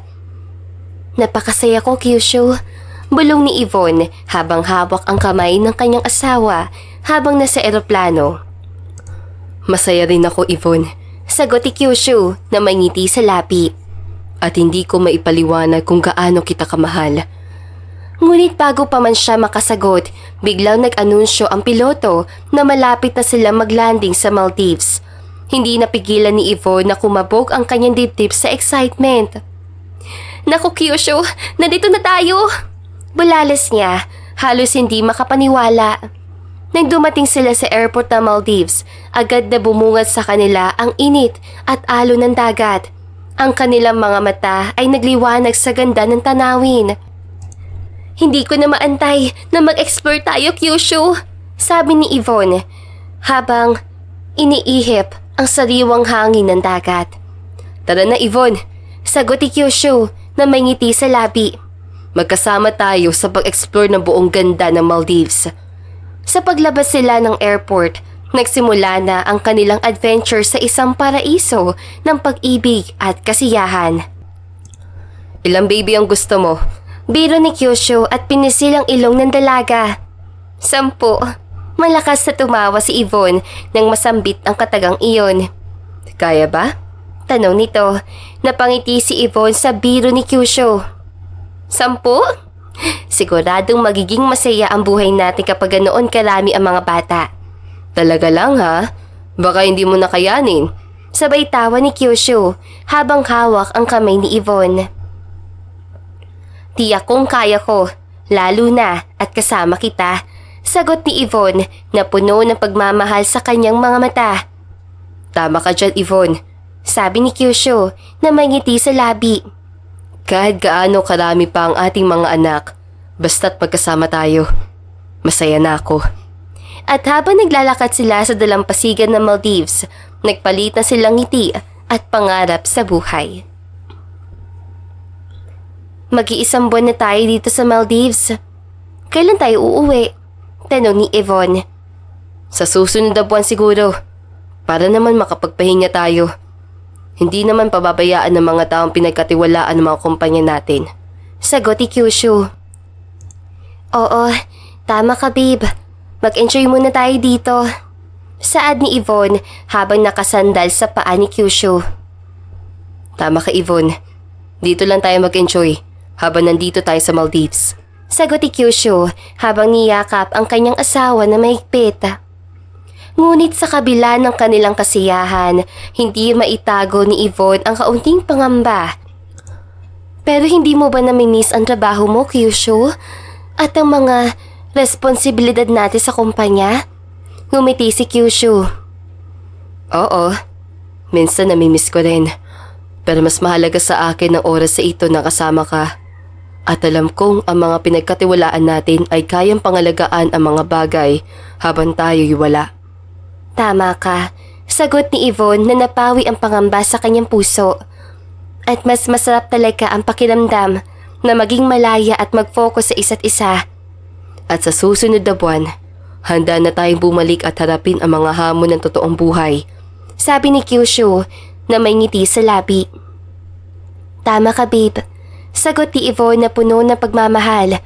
Napakasaya ko, Kyushu. Bulong ni Yvonne habang hawak ang kamay ng kanyang asawa habang nasa eroplano. Masaya rin ako, Yvonne. Sagot ni Kyushu na may ngiti sa labi. At hindi ko maipaliwanag kung gaano kita kamahal. Ngunit bago pa man siya makasagot, biglang nag-anunsyo ang piloto na malapit na sila maglanding sa Maldives. Hindi napigilan ni Yvonne na kumabog ang kanyang dibdib sa excitement. Naku, Kyushu, nandito na tayo! Bulalas niya, halos hindi makapaniwala. Nang dumating sila sa airport ng Maldives, agad na bumungad sa kanila ang init at alon ng dagat. Ang kanilang mga mata ay nagliwanag sa ganda ng tanawin. Hindi ko na maantay na mag-explore tayo, Kyushu, sabi ni Yvonne habang iniihip ang sariwang hangin ng dagat. Tara na, Yvonne. Sagot ni Kyushu na may ngiti sa labi. Magkasama tayo sa pag-explore ng buong ganda ng Maldives. Sa paglabas sila ng airport, nagsimula na ang kanilang adventure sa isang paraiso ng pag-ibig at kasiyahan. Ilang baby ang gusto mo? Biro ni Kyushu at pinisil ang ilong ng dalaga. 10. Malakas na tumawa si Yvonne nang masambit ang katagang iyon. Kaya ba? Tanong nito. Napangiti si Yvonne sa biro ni Kyushu. 10? Siguradong magiging masaya ang buhay natin kapag ganoon karami ang mga bata. Talaga lang ha? Baka hindi mo nakayanin. Sabay tawa ni Kyushu habang hawak ang kamay ni Yvonne. Tiyak kong kaya ko, lalo na at kasama kita. Sagot ni Yvonne na puno ng pagmamahal sa kanyang mga mata. Tama ka dyan, Yvonne. Sabi ni Kyushu na may ngiti sa labi. Kahit gaano karami pa ang ating mga anak, basta't magkasama tayo, masaya na ako. At habang naglalakad sila sa dalampasigan ng Maldives, nagpalit na silang ngiti at pangarap sa buhay. Mag-iisang buwan na tayo dito sa Maldives. Kailan tayo uuwi? Tanong ni Yvonne. Sa susunod na buwan siguro, para naman makapagpahinga tayo. Hindi naman pababayaan ng mga taong pinagkatiwalaan ng mga kumpanya natin. Sagot ni Kyushu. Oo, tama ka, babe. Mag-enjoy muna tayo dito. Saad ni Yvonne habang nakasandal sa paa ni Kyushu. Tama ka, Yvonne. Dito lang tayo mag-enjoy habang nandito tayo sa Maldives. Sagot ni Kyushu habang niyakap ang kanyang asawa na mahigpit. Ngunit sa kabila ng kanilang kasiyahan, hindi maitago ni Yvonne ang kaunting pangamba. Pero hindi mo ba namimiss ang trabaho mo, Kyushu? At ang mga responsibilidad natin sa kumpanya? Ngumiti si Kyushu. Oo, minsan namimiss ko rin. Pero mas mahalaga sa akin ang oras sa ito na kasama ka. At alam kong ang mga pinagkatiwalaan natin ay kayang pangalagaan ang mga bagay habang tayo'y wala. Tama ka. Sagot ni Yvonne na napawi ang pangamba sa kanyang puso. At mas masarap talaga ang pakiramdam na maging malaya at mag-focus sa isa't isa. At sa susunod na buwan, handa na tayong bumalik at harapin ang mga hamon ng totoong buhay. Sabi ni Kyushu na may ngiti sa labi. Tama ka, babe. Sagot ni Yvonne na puno ng pagmamahal.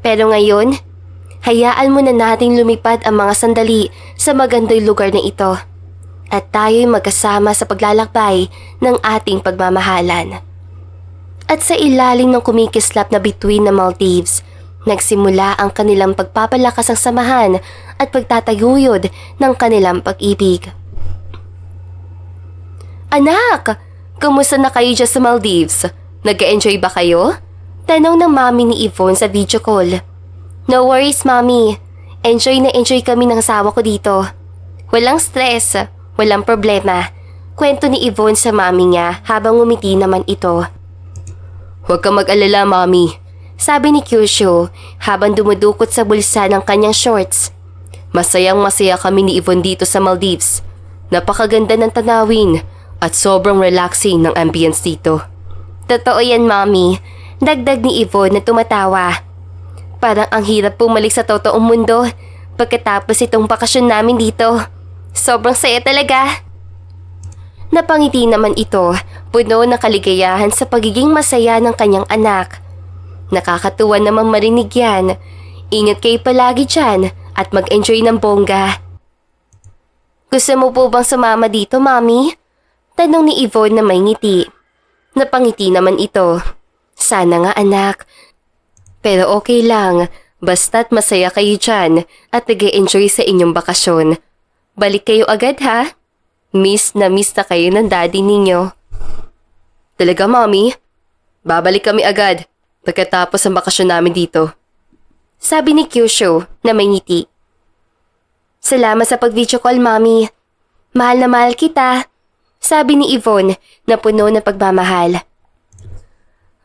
Pero ngayon, Hayaan mo na nating lumipad ang mga sandali sa magandang lugar na ito. At tayo'y magkasama sa paglalakbay ng ating pagmamahalan. At sa ilalim ng kumikislap na bituin ng Maldives, nagsimula ang kanilang pagpapalakas ng samahan at pagtataguyod ng kanilang pag-ibig. Anak, kumusta na kayo dyan sa Maldives? Nag-enjoy ba kayo? Tanong ng mami ni Yvonne sa video call. No worries, mami. Enjoy na enjoy kami ng asawa ko dito. Walang stress, walang problema. Kwento ni Yvonne sa mami niya habang ngumiti naman ito. Huwag kang mag-alala, mami. Sabi ni Kyushu habang dumudukot sa bulsa ng kanyang shorts. Masayang-masaya kami ni Yvonne dito sa Maldives. Napakaganda ng tanawin at sobrang relaxing ng ambience dito. Totoo yan, mami. Dagdag ni Yvonne na tumatawa. Parang ang hirap bumalik sa totoong mundo pagkatapos itong bakasyon namin dito. Sobrang saya talaga. Napangiti naman ito, puno ng kaligayahan sa pagiging masaya ng kanyang anak. Nakakatuwa namang marinig yan. Ingat kayo palagi dyan at mag-enjoy ng bongga. Gusto mo po bang sumama dito, mami? Tanong ni Yvonne na may ngiti. Napangiti naman ito. Sana nga, anak. Pero okay lang, basta't masaya kayo dyan at nag-e-enjoy sa inyong bakasyon. Balik kayo agad, ha? Miss na kayo ng daddy ninyo. Talaga, mami? Babalik kami agad pagkatapos ng bakasyon namin dito. Sabi ni Kyushu na may ngiti. Salamat sa pag-video call, mami. Mahal na mahal kita. Sabi ni Yvonne na puno ng pagmamahal.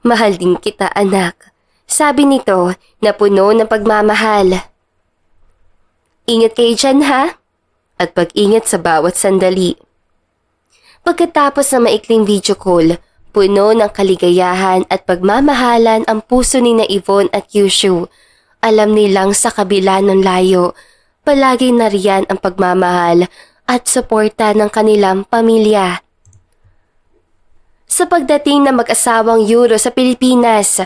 Mahal din kita, anak. Sabi nito na puno ng pagmamahal. Ingat kayo dyan, ha? At pag-ingat sa bawat sandali. Pagkatapos ng maikling video call, puno ng kaligayahan at pagmamahalan ang puso ni na Yvonne at Kyushu. Alam nilang sa kabila ng layo, palagi nariyan ang pagmamahal at suporta ng kanilang pamilya. Sa pagdating ng mag-asawang Euro sa Pilipinas,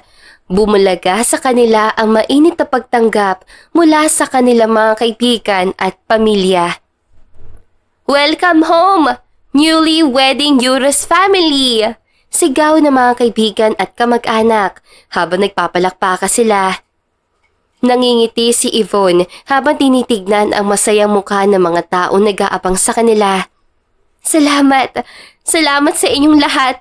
bumulaga sa kanila ang mainit na pagtanggap mula sa kanilang mga kaibigan at pamilya. Welcome home, newly wedding Euros family! Sigaw ng mga kaibigan at kamag-anak habang nagpapalakpakan sila. Nangingiti si Yvonne habang tinitignan ang masayang mukha ng mga taong nag-aabang sa kanila. Salamat! Salamat sa inyong lahat!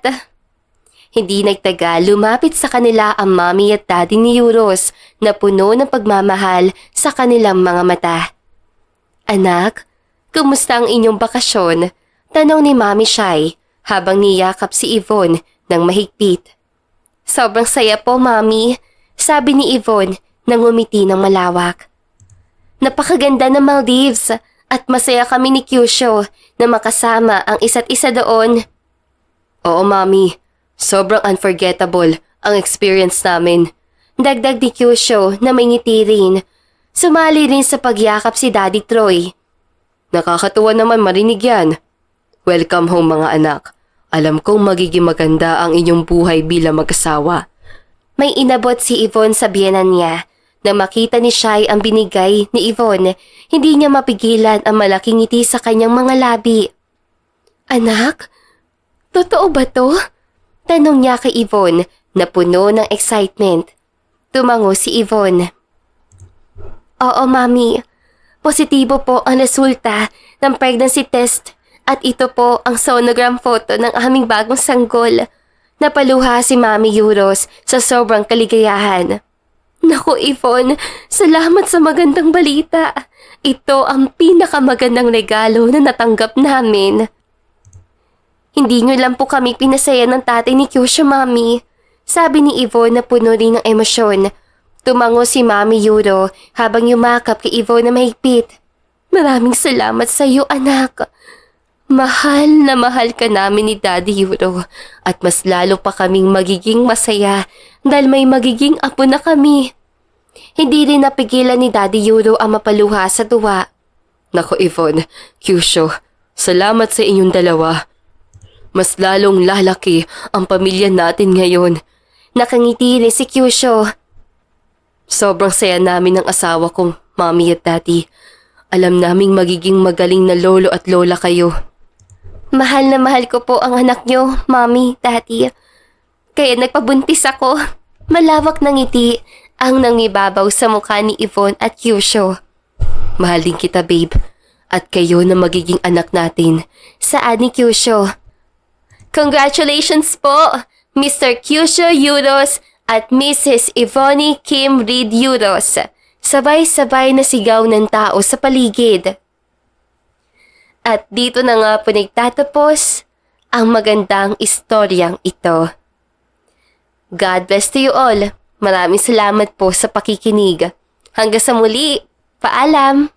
Hindi nagtagal, lumapit sa kanila ang mami at daddy ni Euros na puno ng pagmamahal sa kanilang mga mata. Anak, kumusta ang inyong bakasyon? Tanong ni Mami Shai habang niyakap si Yvonne ng mahigpit. Sobrang saya po, Mami, sabi ni Yvonne nang ngumiti ng malawak. Napakaganda ng Maldives at masaya kami ni Kyushu na makasama ang isa't isa doon. Oo, Mami. Sobrang unforgettable ang experience namin. Dagdag ni Kyushu na may ngiti rin. Sumali rin sa pagyakap si Daddy Troy. Nakakatuwa naman marinig yan. Welcome home, mga anak. Alam kong magiging maganda ang inyong buhay bilang mag-asawa. May inabot si Yvonne sa biyenan niya. Nang makita ni Shai ang binigay ni Yvonne, hindi niya mapigilan ang malaking ngiti sa kanyang mga labi. Anak, totoo ba to? Tanong niya kay Yvonne na puno ng excitement. Tumango si Yvonne. Oo, Mami. Positibo po ang resulta ng pregnancy test at ito po ang sonogram photo ng aming bagong sanggol. Napaluha si Mami Euros sa sobrang kaligayahan. Naku, Yvonne, salamat sa magandang balita. Ito ang pinakamagandang regalo na natanggap namin. Hindi niyo lang po kami pinasaya ng tatay ni Kyushu, Mami. Sabi ni Yvonne na puno rin ng emosyon. Tumango si Mami Euro habang yumakap kay Yvonne na mahigpit. Maraming salamat sa iyo, anak. Mahal na mahal ka namin ni Daddy Euro at mas lalo pa kaming magiging masaya dahil may magiging apo na kami. Hindi rin napigilan ni Daddy Euro ang mapaluha sa tuwa. Nako, Yvonne, Kyushu, salamat sa inyong dalawa. Mas lalong lalaki ang pamilya natin ngayon. Nakangiti rin si Kyushu. Sobrang saya namin ng asawa kong Mommy at Daddy. Alam naming magiging magaling na lolo at lola kayo. Mahal na mahal ko po ang anak nyo, Mommy, Daddy. Kaya nagpabuntis ako. Malawak na ngiti ang nangibabaw sa mukha ni Yvonne at Kyusho. Mahal din kita, babe. At kayo na magiging anak natin. Saan ni Kyusho? Congratulations po, Mr. Kyusho Yuros at Mrs. Yvonne Kim Reed Yuros. Sabay-sabay na sigaw ng tao sa paligid. At dito na nga po nagtatapos ang magandang istoryang ito. God bless to you all. Maraming salamat po sa pakikinig. Hanggang sa muli. Paalam!